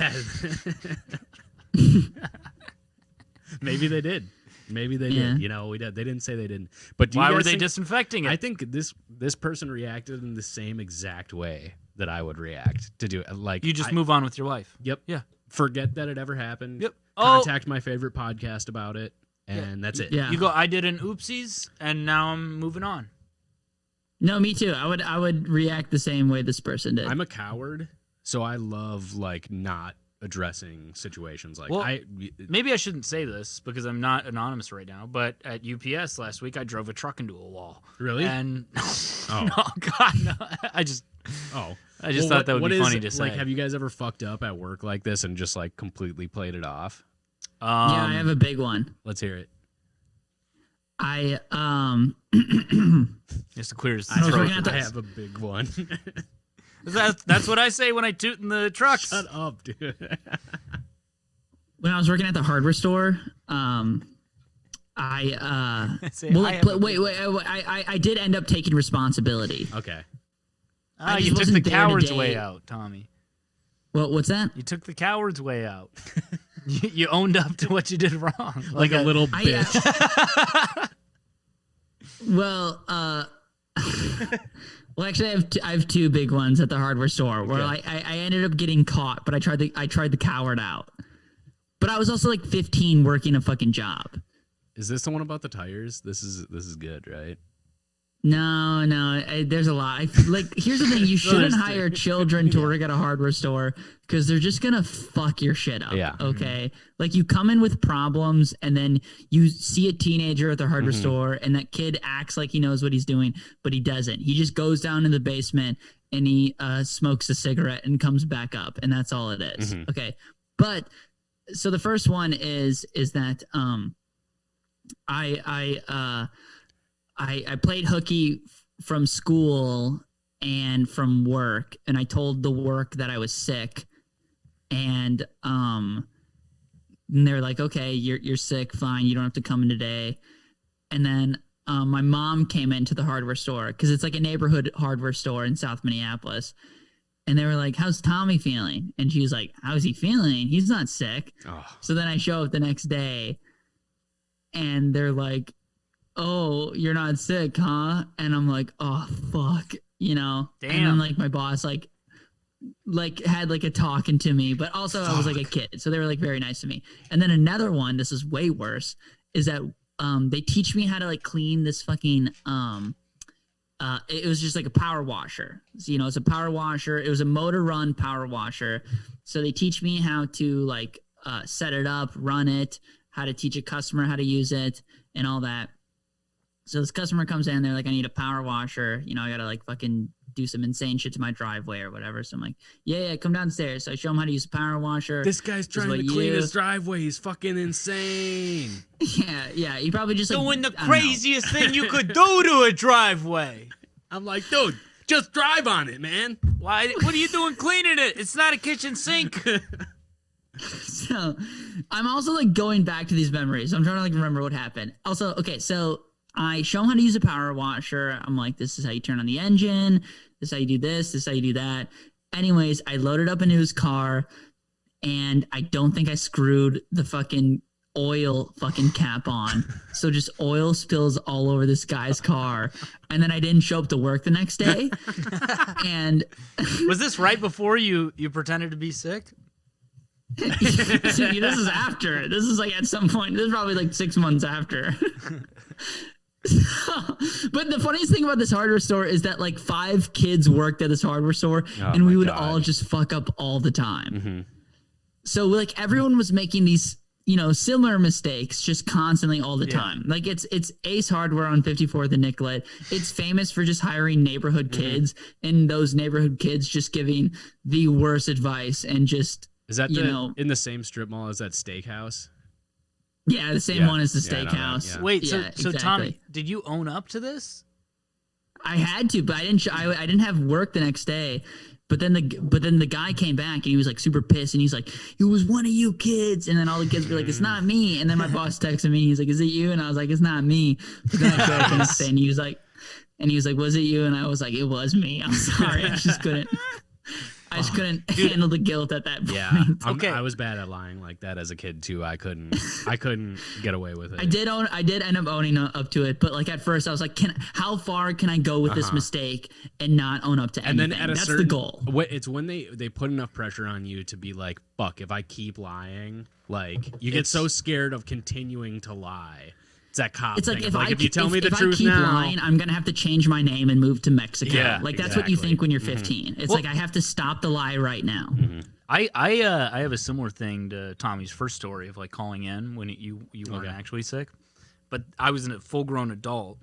Maybe they did. Maybe they Yeah. did. You know, they didn't say they didn't. But do you Why were guys they think- disinfecting it? I think this person reacted in the same exact way that I would react to do it. Like you just I- move on with your life. Yep. Yeah. Forget that it ever happened. Yep. Contact my favorite podcast about it, and that's it. Yeah. You go, I did an oopsies, and now I'm moving on. No, me too. I would react the same way this person did. I'm a coward, so I love like not addressing situations like Well, maybe I shouldn't say this because I'm not anonymous right now, but at UPS last week, I drove a truck into a wall. Really? And Oh. no, God, no. I just Oh. thought that would what be is- funny to say. Like, have you guys ever fucked up at work like this and just like completely played it off? yeah, I have a big one. Let's hear it. I Just to clear his was throat. working at the- I have a big one. That's what I say when I toot in the trucks. Shut up, dude. when I was working at the hardware store, I Say, well, "I like, have a wait, I did end up taking responsibility. Okay. Ah, I you just took the wasn't there coward's today. way out, Tommy. Well, what's that? You took the coward's way out. you owned up to what you did wrong. Like a little I, bitch. well, well, actually, I have two big ones at the hardware store where I ended up getting caught, but I tried the coward out. But I was also like 15 working a fucking job. Is this the one about the tires? This is good, right? No, there's a lot. Like, here's the thing: you shouldn't hire children to work at a hardware store because they're just gonna fuck your shit up. Yeah. Okay. Like, you come in with problems, and then you see a teenager at the hardware store, and that kid acts like he knows what he's doing, but he doesn't. He just goes down in the basement and he smokes a cigarette and comes back up, and that's all it is. Okay. But so the first one is that I played hooky from school and from work, and I told the work that I was sick, and they're like, "Okay, you're sick, fine. You don't have to come in today." And then my mom came into the hardware store because it's like a neighborhood hardware store in South Minneapolis, and they were like, "How's Tommy feeling?" And she was like, "How's he feeling? He's not sick." Oh. So then I show up the next day, and they're like, "Oh, you're not sick, huh?" And I'm like, "Oh, fuck," you know. And then Damn. like my boss like had like a talking to me, but also I was like a kid, so they were like very nice to me. And then another one, this is way worse, is that they teach me how to like clean this fucking it was just like a power washer. So, you know, it's a power washer. It was a motor run power washer. So they teach me how to like set it up, run it, how to teach a customer how to use it, and all that. So this customer comes in, they're like, "I need a power washer. You know, I gotta like fucking do some insane shit to my driveway or whatever." So I'm like, yeah, come downstairs. So I show him how to use a power washer. This guy's trying what to clean you- his driveway. He's fucking insane. Yeah. He probably just like Doing the I don't know. craziest thing you could do to a driveway. I'm like, dude, just drive on it, man. Why? What are you doing cleaning it? It's not a kitchen sink. So I'm also like going back to these memories. I'm trying to like remember what happened. Also, okay, so I show him how to use a power washer. I'm like, this is how you turn on the engine. This is how you do this. This is how you do that. Anyways, I loaded up into his car, and I don't think I screwed the fucking oil fucking cap on. So just oil spills all over this guy's car. And then I didn't show up to work the next day. And Was this right before you pretended to be sick? See, this is after. This is like at some point. This is probably like 6 months after. But the funniest thing about this hardware store is that like 5 kids worked at this hardware store, and we would all just fuck up all the time. Mm-hmm. So like everyone was making these, similar mistakes just constantly all the time. Like it's Ace Hardware on 54th and Nicollet. It's famous for just hiring neighborhood kids, and those neighborhood kids just giving the worst advice and just. Is that in the same strip mall as that steakhouse? Yeah, the same one as the steakhouse. Yeah. Wait, so exactly. Tommy, did you own up to this? I had to, but I didn't. I didn't have work the next day. But then the guy came back and he was like super pissed, and he's like, "It was one of you kids." And then all the kids were like, "It's not me." And then my boss texted me. He's like, "Is it you?" And I was like, "It's not me." But then I tried to say, and he was like, "Was it you?" And I was like, "It was me. I'm sorry. I just couldn't." I just couldn't handle the guilt at that point. Yeah, Okay. I was bad at lying like that as a kid too. I couldn't get away with it. I did end up owning up to it, but like at first I was like, how far can I go with this mistake and not own up to anything? And then That's the goal. It's when they put enough pressure on you to be like, fuck, if I keep lying, like you get so scared of continuing to lie. It's that cop It's like thing. if If you tell me the if truth I keep now, lying, I'm gonna have to change my name and move to Mexico. Yeah, like that's what you exactly. think when you're 15. It's like I have to stop the lie right now. I have a similar thing to Tommy's first story of like calling in when you weren't actually sick, but I was a full grown adult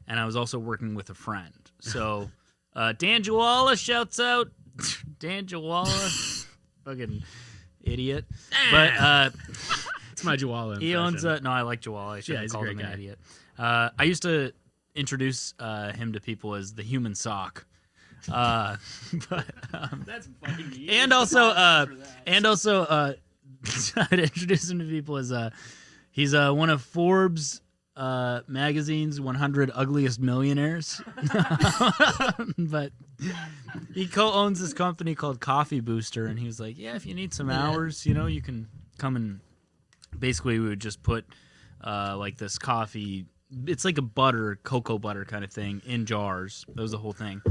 and I was also working with a friend. So Dan Jawala shouts out, Dan Jawala, fucking idiot. But it's my Jawala he impression. owns no, I like Jawala. I should have he's a called great him an guy. idiot. I used to introduce him to people as the human sock. But That's fucking and also I'd introduce him to people as he's one of Forbes magazine's 100 ugliest millionaires. But he co-owns this company called Coffee Booster, and he was like, yeah, if you need some hours, you can come and basically we would just put like this coffee, it's like a cocoa butter kind of thing in jars. That was the whole thing.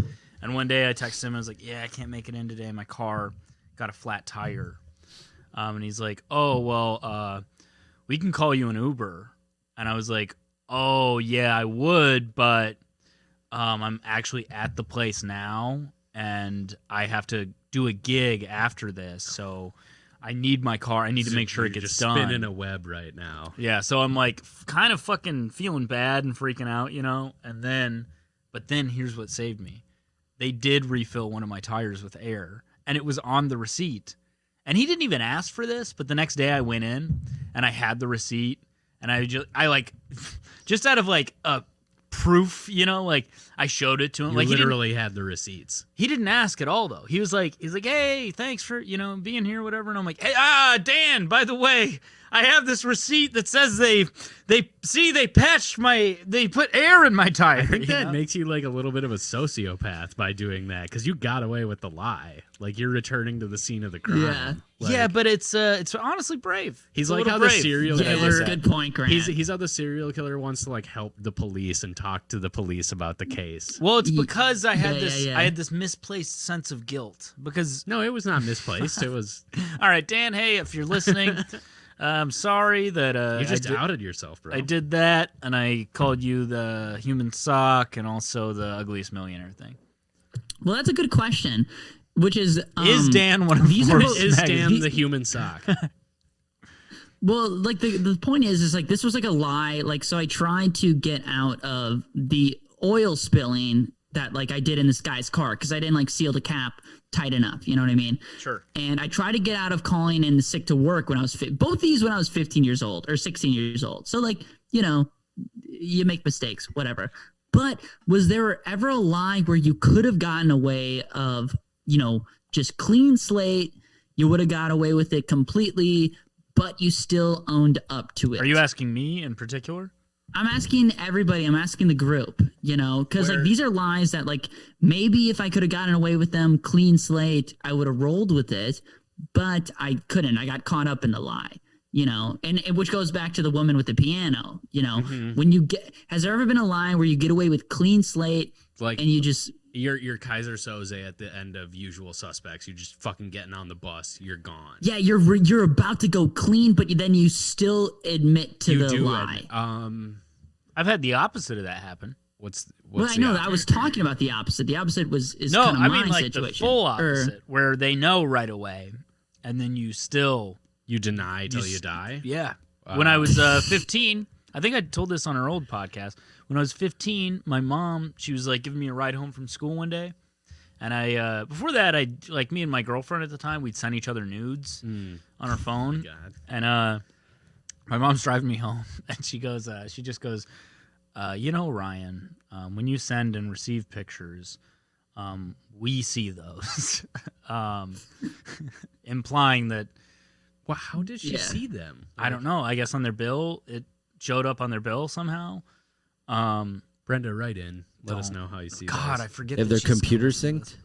And one day I texted him, I was like, yeah, I can't make it in today. My car got a flat tire. And he's like, oh, well, we can call you an Uber. And I was like, oh, yeah, I would, but I'm actually at the place now, and I have to do a gig after this, so I need my car. I need to make sure it gets just done. spinning a web right now. Yeah, so I'm like kind of fucking feeling bad and freaking out, but then here's what saved me. They did refill one of my tires with air, and it was on the receipt. And he didn't even ask for this, but the next day I went in and I had the receipt, and I just out of like a proof, like I showed it to him. You like literally had the receipts. he didn't ask at all though. He's like, hey, thanks for being here, whatever. And I'm like, hey, Dan, by the way, I have this receipt that says they put air in my tire. I think that makes you like a little bit of a sociopath by doing that, because you got away with the lie. Like you're returning to the scene of the crime. Yeah. Yeah, but it's honestly brave. He's It's a like little how the brave. serial Yeah, killer. that's a good point, Grant. He's how the serial killer wants to like help the police and talk to the police about the case. Well, it's because I had Yeah. I had this misplaced sense of guilt because No, it was not misplaced. It was all right, Dan. Hey, if you're listening, I'm sorry that you just outed yourself, bro. I did that, and I called you the human sock and also the ugliest millionaire thing. Well, that's a good question. Which is Dan one of these are Forbes Is magazine? Dan the human sock? Well, like the point is like this was like a lie. Like, so I tried to get out of the oil spilling that like I did in this guy's car because I didn't like seal the cap tight enough. You know what I mean? Sure. And I tried to get out of calling in sick to work when I was both these when I was 15 years old or 16 years old. So like, you make mistakes, whatever. But was there ever a lie where you could have gotten away of, just clean slate? You would have got away with it completely, but you still owned up to it. Are you asking me in particular? I'm asking everybody. I'm asking the group, because like these are lies that like maybe if I could have gotten away with them clean slate, I would have rolled with it, but I couldn't. I got caught up in the lie, and which goes back to the woman with the piano, when has there ever been a lie where you get away with clean slate Like and you just You're Kaiser Soze at the end of Usual Suspects. You're just fucking getting on the bus. You're gone. Yeah, you're about to go clean, but then you still admit to the lie. I've had the opposite of that happen. What's well, I know. I was talking about the opposite. The opposite is no, kind of I my mean like situation. the full opposite, where they know right away, and then you still deny till you die. Yeah. When I was 15, I think I told this on our old podcast. When I was 15, my mom, she was like giving me a ride home from school one day, and I before that, I like me and my girlfriend at the time, we'd send each other nudes on our phone, and my mom's driving me home, and she just goes, you know, Ryan, when you send and receive pictures, we see those, implying that. Well, how did she see them? I don't know. I guess on their bill, it showed up on their bill somehow. Brenda, write in. Let us know how you see. God, those. I forget. Have their computer synced?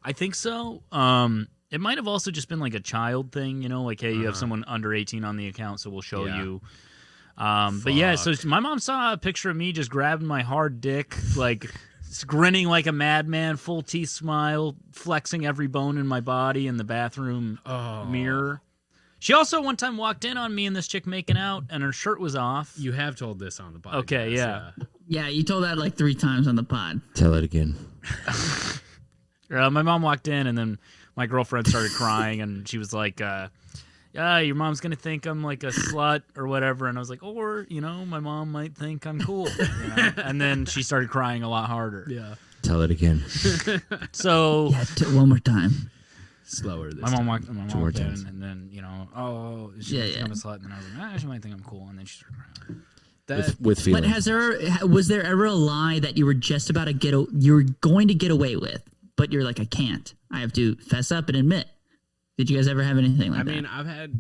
I think so. It might have also just been like a child thing, you know, like, hey, you have someone under 18 on the account, so we'll show you. But yeah, so my mom saw a picture of me just grabbing my hard dick, like grinning like a madman, full teeth smile, flexing every bone in my body in the bathroom mirror. She also one time walked in on me and this chick making out, and her shirt was off. You have told this on the podcast. Okay, yeah. Yeah, you told that like 3 times on the pod. Tell it again. My mom walked in, and then my girlfriend started crying, and she was like, yeah, your mom's going to think I'm like a slut or whatever. And I was like, or, you know, my mom might think I'm cool. You know? And then she started crying a lot harder. Yeah. Tell it again. So. Yeah, one more time. Slower this my mom time. walked in, times. and then, you know, she might think I'm a slut. And then I was like, she might think I'm cool. And then she started crying. With feeling. But was there ever a lie that you were just about to you were going to get away with, but you're like, I can't. I have to fess up and admit. Did you guys ever have anything like that? I mean, I've had.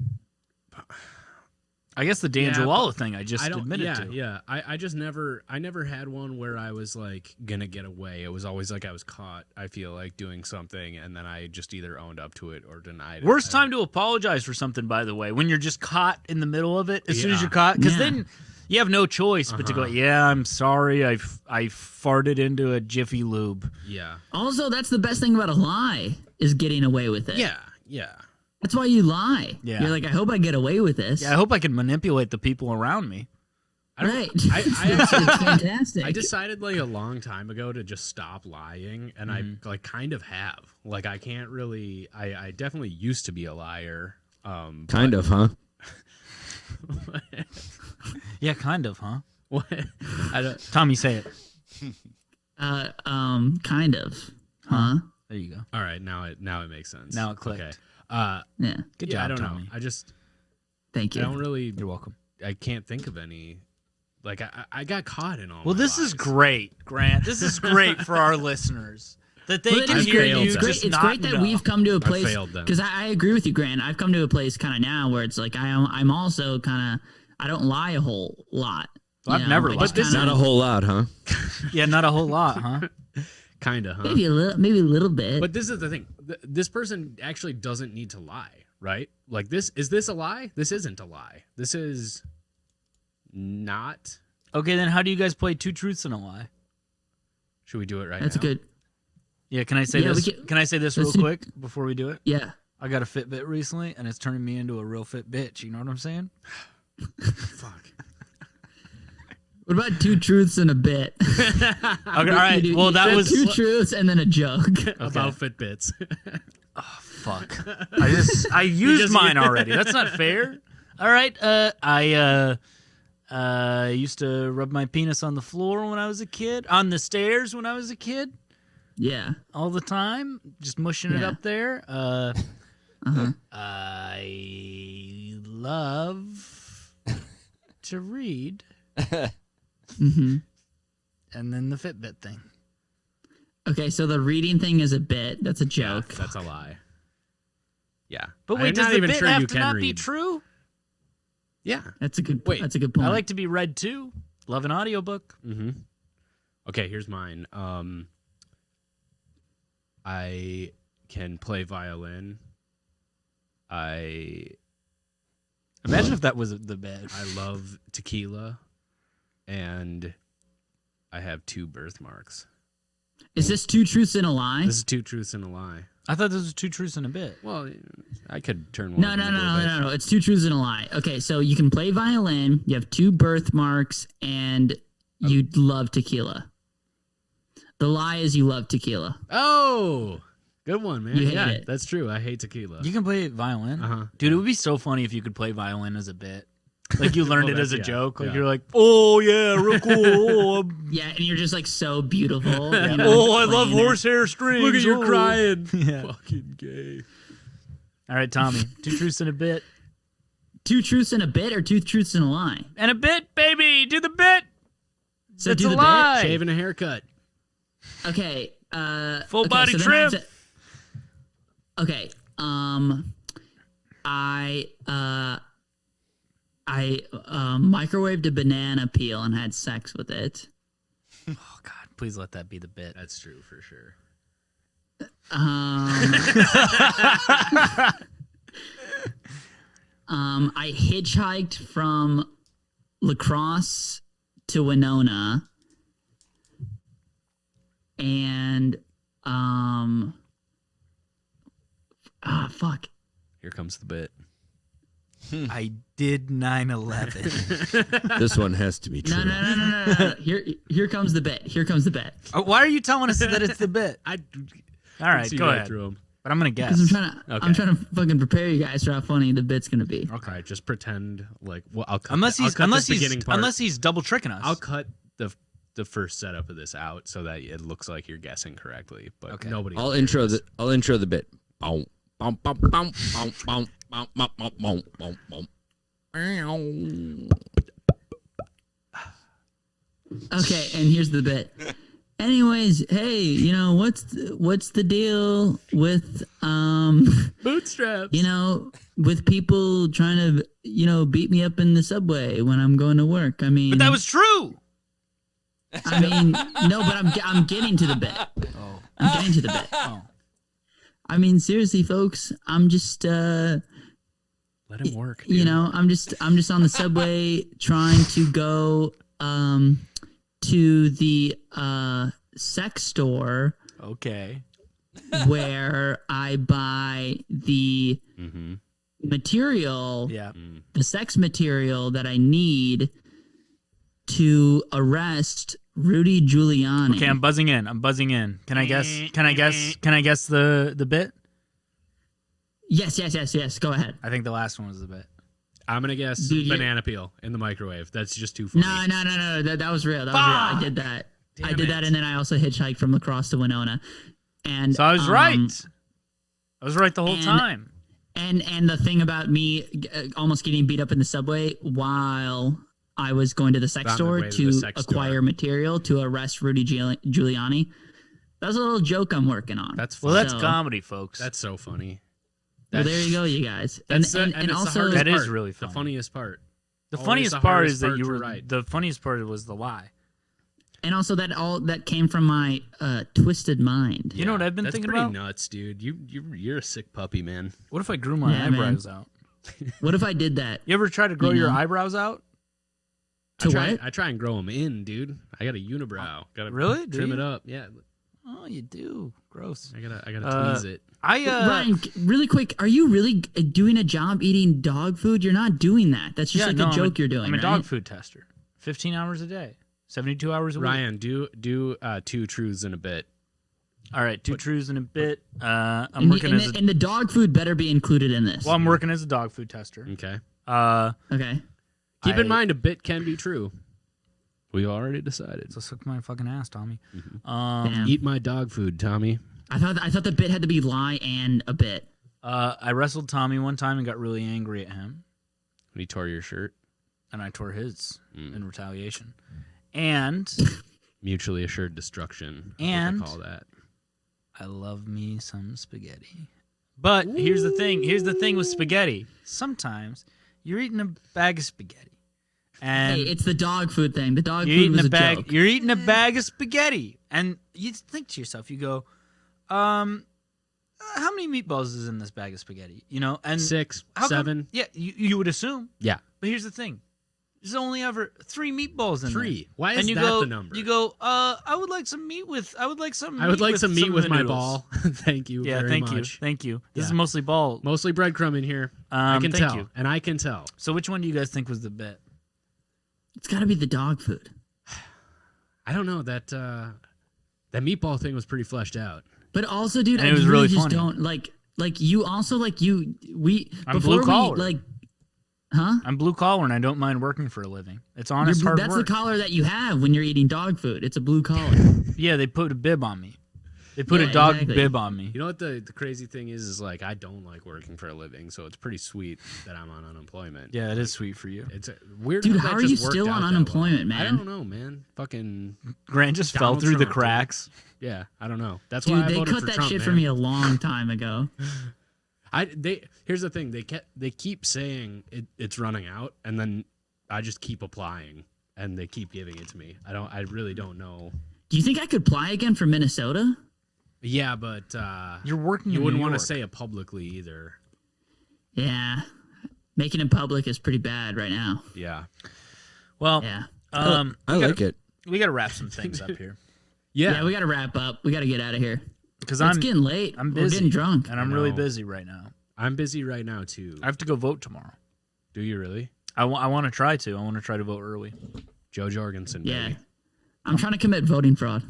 I guess the Dan Joella thing I just admitted to. Yeah, I just never had one where I was like gonna get away. It was always like I was caught, I feel like, doing something, and then I just either owned up to it or denied it. Worst time to apologize for something, by the way, when you're just caught in the middle of it, as soon as you're caught, because then you have no choice but to go, yeah, I'm sorry, I farted into a Jiffy Lube. Yeah. Also, that's the best thing about a lie, is getting away with it. Yeah. That's why you lie. Yeah. You're like, I hope I get away with this. Yeah, I hope I can manipulate the people around me. Right. I actually, it's fantastic. I decided like a long time ago to just stop lying, and I like kind of have. Like I can't really. I definitely used to be a liar. Kind of, huh? Yeah, kind of, huh? What? I don't. Tommy, say it. Kind of, huh? There you go. All right, now it makes sense. Now it clicked. Okay. Yeah. Good Yeah, job, I don't Tommy. know. I just. Thank you. I don't really. You're welcome. I can't think of any. Like I got caught in all. Well, my this is lies. great, Grant. This is great for our listeners that they Well, it can is hear great. you. It's great. Just It's not great that know. we've come to a place failed them. because I agree with you, Grant. I've come to a place kind of now where it's like I'm also kind of I don't lie a whole lot. Well, I've never lied. But This is Not a whole lot, huh? Yeah, not a whole lot, huh? Kind of, huh? maybe a little bit. But this is the thing. This person actually doesn't need to lie, right? Like is this a lie? This isn't a lie. This is not. Okay, then how do you guys play two truths and a lie? Should we do it right That's now? good. Yeah, can I say Yeah, this? we Can I say this real let's do- quick before we do it? Yeah. I got a Fitbit recently, and it's turning me into a real fit bitch. You know what I'm saying? Fuck. What about 2 truths and a bit? Okay, all right. You Well, that said was 2 truths and then a joke. About Fitbits. fuck. I used mine already. That's not fair. All right. I used to rub my penis on the floor when I was a kid, on the stairs when I was a kid, Yeah. all the time, just mushing it Yeah. up there. I love to read. Mm-hmm. And then the Fitbit thing. Okay, so the reading thing is a bit. That's a joke. That's a lie. Yeah. But I'm wait, does not the even bit sure have you to can not read. be true? Yeah. That's a good. Wait, That's a good point. I like to be read too. Love an audiobook. Mm-hmm. Okay, here's mine. I can play violin. Imagine if that was the bed. I love tequila, and I have 2 birthmarks. Is this two truths and a lie? This is two truths and a lie. I thought this was two truths and a bit. Well, I could turn one. No. It's two truths and a lie. Okay, so you can play violin. You have 2 birthmarks, and you love tequila. The lie is you love tequila. Oh, good one, man. You hate Yeah, it. that's true. I hate tequila. You can play violin? Uh-huh. Dude, it would be so funny if you could play violin as a bit. Like you learned Well, it as a yeah, joke. Like yeah. you're like, oh yeah, real cool. Yeah, and you're just like so beautiful. You know, Oh, I love playing it. horsehair strings. Look at you Oh. crying. Yeah. Fucking gay. All right, Tommy. 2 truths and a bit. 2 truths and a bit, or 2 truths and a lie? And a bit, baby. Do the bit. So It's do a the lie. Shaving a haircut. bit. Okay. Full okay, body so then trim. Okay. I microwaved a banana peel and had sex with it. Oh God, please let that be the bit. That's true for sure. I hitchhiked from La Crosse to Winona, and fuck. Here comes the bit. I did 9/11. This one has to be true. No. Here comes the bit. Here comes the bit. Why are you telling us that it's the bit? I All right, go ahead. Through 'em. But I'm gonna guess. Because Okay. I'm trying to fucking prepare you guys for how funny the bit's gonna be. Okay, just pretend like I'll cut Unless I'll he's cut this beginning part. unless he's double tricking us. I'll cut the first setup of this out so that it looks like you're guessing correctly, but Okay. nobody. I'll will intro hear this. the bit. Boom, boom, boom, boom, boom, boom, boom, boom, boom, boom, boom. Okay, and here's the bit. Anyways, hey, you know what's the deal with bootstraps. you know, with people trying to, you know, beat me up in the subway when I'm going to work? I mean, but that was true. I mean, no, but I'm getting to the bit. Oh. I'm getting to the bit. Oh. I mean, seriously, folks, I'm just Let him work. you dude. know, I'm just on the subway trying to go to the sex store Okay. where I buy the Mm-hmm. material, Yeah. the sex material that I need to arrest Rudy Giuliani. Okay, I'm buzzing in. Can I guess? Can I guess the bit? Yes. Go ahead. I think the last one was the bit. I'm gonna guess Dude, banana peel in the microwave. That's just too funny. No. That was real. That was real. I did that. I did that, and then I also hitchhiked from La Crosse to Winona. And So I was right. I was right the whole and- time. And the thing about me almost getting beat up in the subway while I was going to the sex On the store way to to the sex acquire store. material to arrest Rudy Giuliani. That was a little joke I'm working on. That's Well, funny. that's So- comedy, folks. That's so funny. Well, there you go, you guys. That's and it's the also, hardest That is part, really the funny. funniest part. the always funniest the part hardest is that part you to were write. the funniest part was the lie. and also that came from my twisted mind. You know what I've been That's thinking pretty about? nuts, dude. You're a sick puppy, man. What if I grew my Yeah, man. eyebrows out? What if I did that? You ever try to grow You your know. eyebrows out? To what? I try and grow them in, dude. I got a unibrow. Got to Really? Do trim you? it up. Yeah, Oh, you do. Gross. I gotta tweeze it. Ryan, really quick, are you really doing a job eating dog food? You're not doing that. That's just like no, a joke you're doing. I'm a right? dog food tester. 15 hours a day. 72 hours a week. Ryan, do 2 truths in a bit. All right, 2 truths and a bit. I'm And, working as a and the dog food better be included in this. well, I'm working as a dog food tester. Okay. Okay. Keep I- in mind, a bit can be true. We already decided. So suck my fucking ass, Tommy. Damn. Eat my dog food, Tommy. I thought the bit had to be lie and a bit. I wrestled Tommy one time and got really angry at him, When he tore your shirt. and I tore his in retaliation. And Mutually assured destruction. is And- what they call that. I love me some spaghetti. But here's the thing. Here's the thing with spaghetti. Sometimes you're eating a bag of spaghetti, and Hey, it's the dog food thing. The dog you're food eating was a a bag. joke. You're eating a bag of spaghetti, and you think to yourself, you go, how many meatballs is in this bag of spaghetti? You know, and 6, how come- 7. yeah, you would assume. Yeah. But here's the thing. There's only ever 3 meatballs in there. 3. Why is and you that go, the number? You go, I would like some meat with I would like some meat with my ball. Thank you Yeah, very thank you. much. Thank you. This Yeah. is mostly ball. Mostly breadcrumb in here. I can thank tell. you. And I can tell. So which one do you guys think was the bet? It's got to be the dog food. I don't know. That meatball thing was pretty fleshed out. But also, dude, And I it was really really just funny. don't like you. Also, like I'm before blue collar. we like, huh? I'm blue collar and I don't mind working for a living. It's honest hard That's work. the collar that you have when you're eating dog food. It's a blue collar. Yeah, they put a bib on me. They put Yeah, a dog exactly. bib on me. You know what the crazy thing is like I don't like working for a living, so it's pretty sweet that I'm on unemployment. Yeah, it is sweet for you. It's weird. Dude, that how are just you worked still out on that unemployment, well. I man? don't know, man. Fucking Grant just fell Donald through the Trump, dude. cracks. yeah, I don't know. That's why Dude, I they voted cut for that Trump, shit man. for me a long time ago. Here's the thing. They keep saying it's running out, and then I just keep applying, and they keep giving it to me. I really don't know. Do you think I could apply again for Minnesota? Yeah, but You're working you in wouldn't New want to York. say it publicly either. Yeah, making it public is pretty bad right now. Yeah. Well, Yeah. I like it. We got to wrap some things up here Yeah, we got to wrap up. We got to get out of here. because It's I'm getting late. I'm We're busy. getting drunk. and I'm I really know. busy right now. I'm busy right now too. I have to go vote tomorrow. Do you really? I want to try to. I want to try to vote early. Joe Jorgensen. Yeah. Baby. I'm trying to commit voting fraud.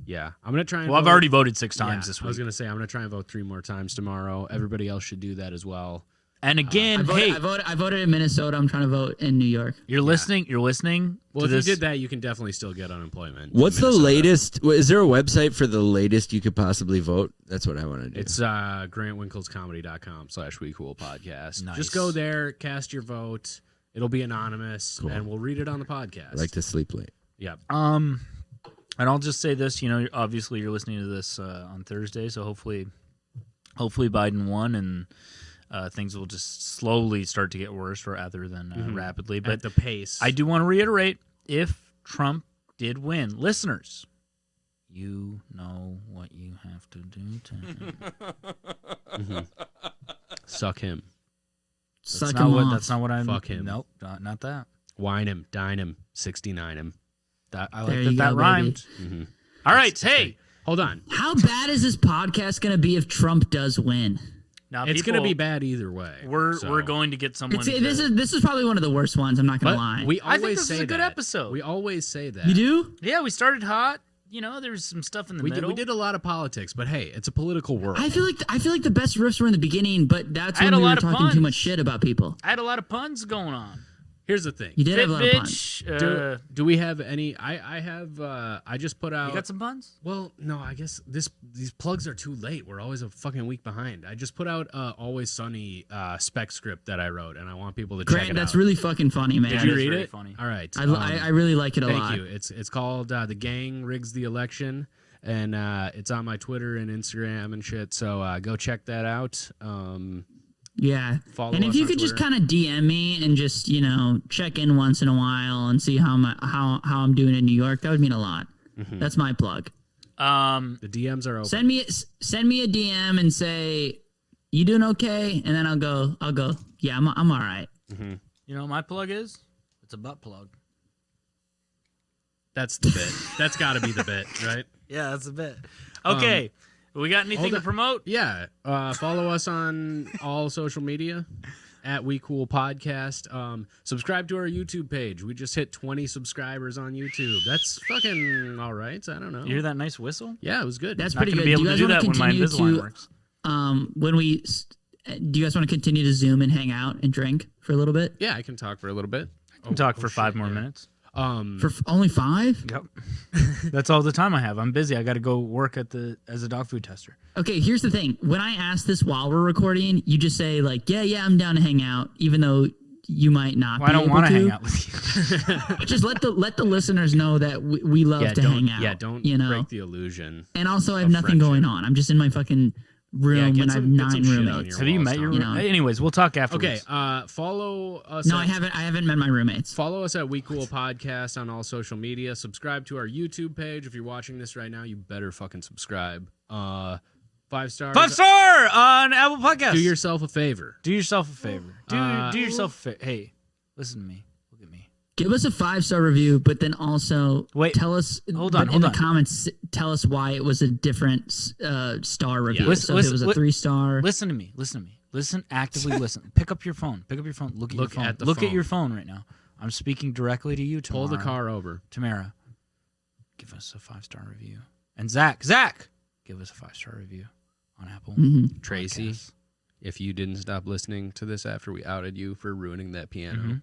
Yeah. I'm gonna try. And Well, I've vote- already voted 6 Yeah, times this I was week. gonna say I'm gonna try and vote 3 more times tomorrow. Everybody else should do that as well. And again, I hey, voted in Minnesota. I'm trying to vote in New York. you're listening. You're listening Well, to if this. you did that, you can definitely still get unemployment. What's in the Minnesota. latest? Is there a website for the latest you could possibly vote? That's what I want to do. It's grantwinkelscomedy.com/WeCoolPodcast. Nice. Just go there, cast your vote. It'll be anonymous, Cool. and we'll read it on the podcast. I like to sleep late. Yep. And I'll just say this. You know, obviously you're listening to this on Thursday, so hopefully Biden won and things will just slowly start to get worse rather than rapidly. But At the pace. I do want to reiterate: if Trump did win, listeners, you know what you have to do to him. Suck him. Suck him off. That's not what I'm. Fuck him. Nope, not that. Wine him. Dine him. 69 him. I There like you that go, rhymed. Mhm. All right, hey. Hold on. How bad is this podcast going to be if Trump does win? Now It's going to people, be bad either way. We're so. going to get someone. This is probably one of the worst ones. I'm not going But to lie. we I always think this say is a good that. episode. We always say that. You do? Yeah, we started hot. You know, there's some stuff in the We middle. did a lot of politics, but hey, it's a political world. I feel like the best riffs were in the beginning, but that's I had when a we were lot of talking too puns. much shit about people. I had a lot of puns going on. Here's the thing. You did Fit have a lot of puns. bitch. Do we have any? I have. I just put out. You got some puns? Well, no, I guess these plugs are too late. We're always a fucking week behind. I just put out Always Sunny spec script that I wrote, and I want people to check Grant, it that's out. really fucking funny, man. Did you is read very it? funny. All right. I really like it a Thank lot. you. It's called The Gang Rigs the Election, and it's on my Twitter and Instagram and shit. So go check that out. Yeah. Follow And if us you on could just Twitter. kind of DM me and just, check in once in a while and see how I'm doing in New York, that would mean a lot. Mm-hmm. That's my plug. The DMs are open. Send me a DM and say you doing okay, and then I'll go. Yeah, I'm all right. You know what my plug is? It's a butt plug. That's the bit. That's got to be the bit, right? Yeah, that's a bit. Okay. We got anything hold to on. promote? Yeah. Follow us on all social media at We Cool Podcast. Subscribe to our YouTube page. We just hit 20 subscribers on YouTube. That's fucking all right. I don't know. You hear that nice whistle? Yeah, it was good. That's Not pretty gonna good. be able Do to you do guys that want when to my continue Invisalign to works. do you guys want to continue to Zoom and hang out and drink for a little bit? Yeah, I can talk for a little bit. Can talk for 5 more minutes. For only 5? Yep. That's all the time I have. I'm busy. I got to go work as a dog food tester. Okay, here's the thing. When I ask this while we're recording, you just say like, yeah, I'm down to hang out, even though you might not. Well, I don't want to hang out with you. But just let the listeners know that we love to don't, hang out. Yeah, don't you know. break the illusion. And also, I have of nothing going friendship. on. I'm just in my fucking room get when I have some- get 9 some shit on roommates. your Have you walls, met your Tom. You know. Anyways, we'll talk Okay, afterwards. follow us. No, at, I haven't met my roommates. Follow us at We Cool Podcast on all social media. Subscribe to our YouTube page. If you're watching this right now, you better fucking subscribe. 5 stars. 5-star on Apple Podcasts. Do yourself a favor. Do yourself a favor. Do Uh, yourself a favor. Hey, listen to me. Look at me. Give us a 5-star review, but then also tell us. Hold on. In the comments, tell us why it was a different star review. Yeah. So if it was a 3-star. Listen to me. Listen. Actively listen. Pick up your phone. Look at your phone. Look at your phone right now. I'm speaking directly to you, Tamara. Pull the car over. Tamara, give us a 5-star review. And Zach, give us a 5-star review on Apple. Tracy, Podcasts. if you didn't stop listening to this after we outed you for ruining that piano,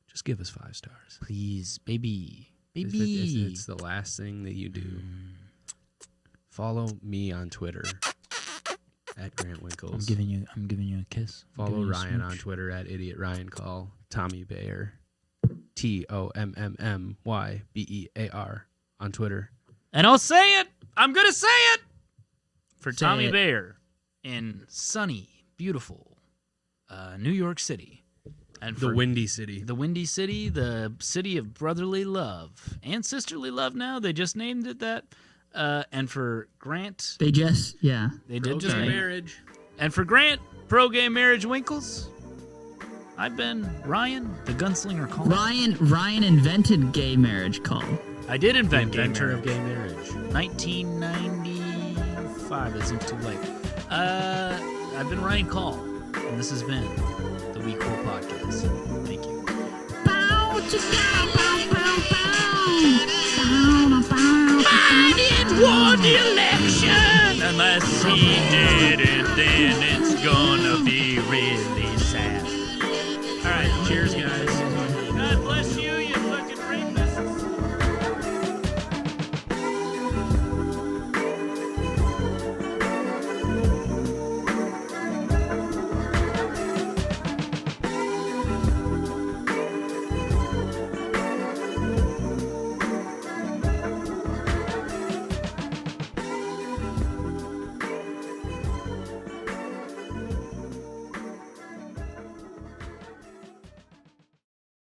just give us 5 stars. Please, baby. It's the last thing that you do. Follow me on Twitter at Grant Winkles. I'm giving you a kiss. Follow Ryan on Twitter at Idiot Ryan Call. Tommy Bayer, TOMMYBEAR on Twitter. And I'll say it. I'm gonna say it for Say Tommy it. Bayer in sunny, beautiful New York City, and The for Windy City. the Windy City, the city of brotherly love and sisterly love. Now they just named it that. And for Grant, They just, they did just name it. marriage. And for Grant, pro gay marriage Winkles, I've been Ryan, the gunslinger Call. Ryan invented gay marriage call. I did invent gay Inventor marriage. of gay marriage. 1995. That seems too late. I've been Ryan Call, and this has been the We Cool Podcast. Thank you. I didn't won the election unless he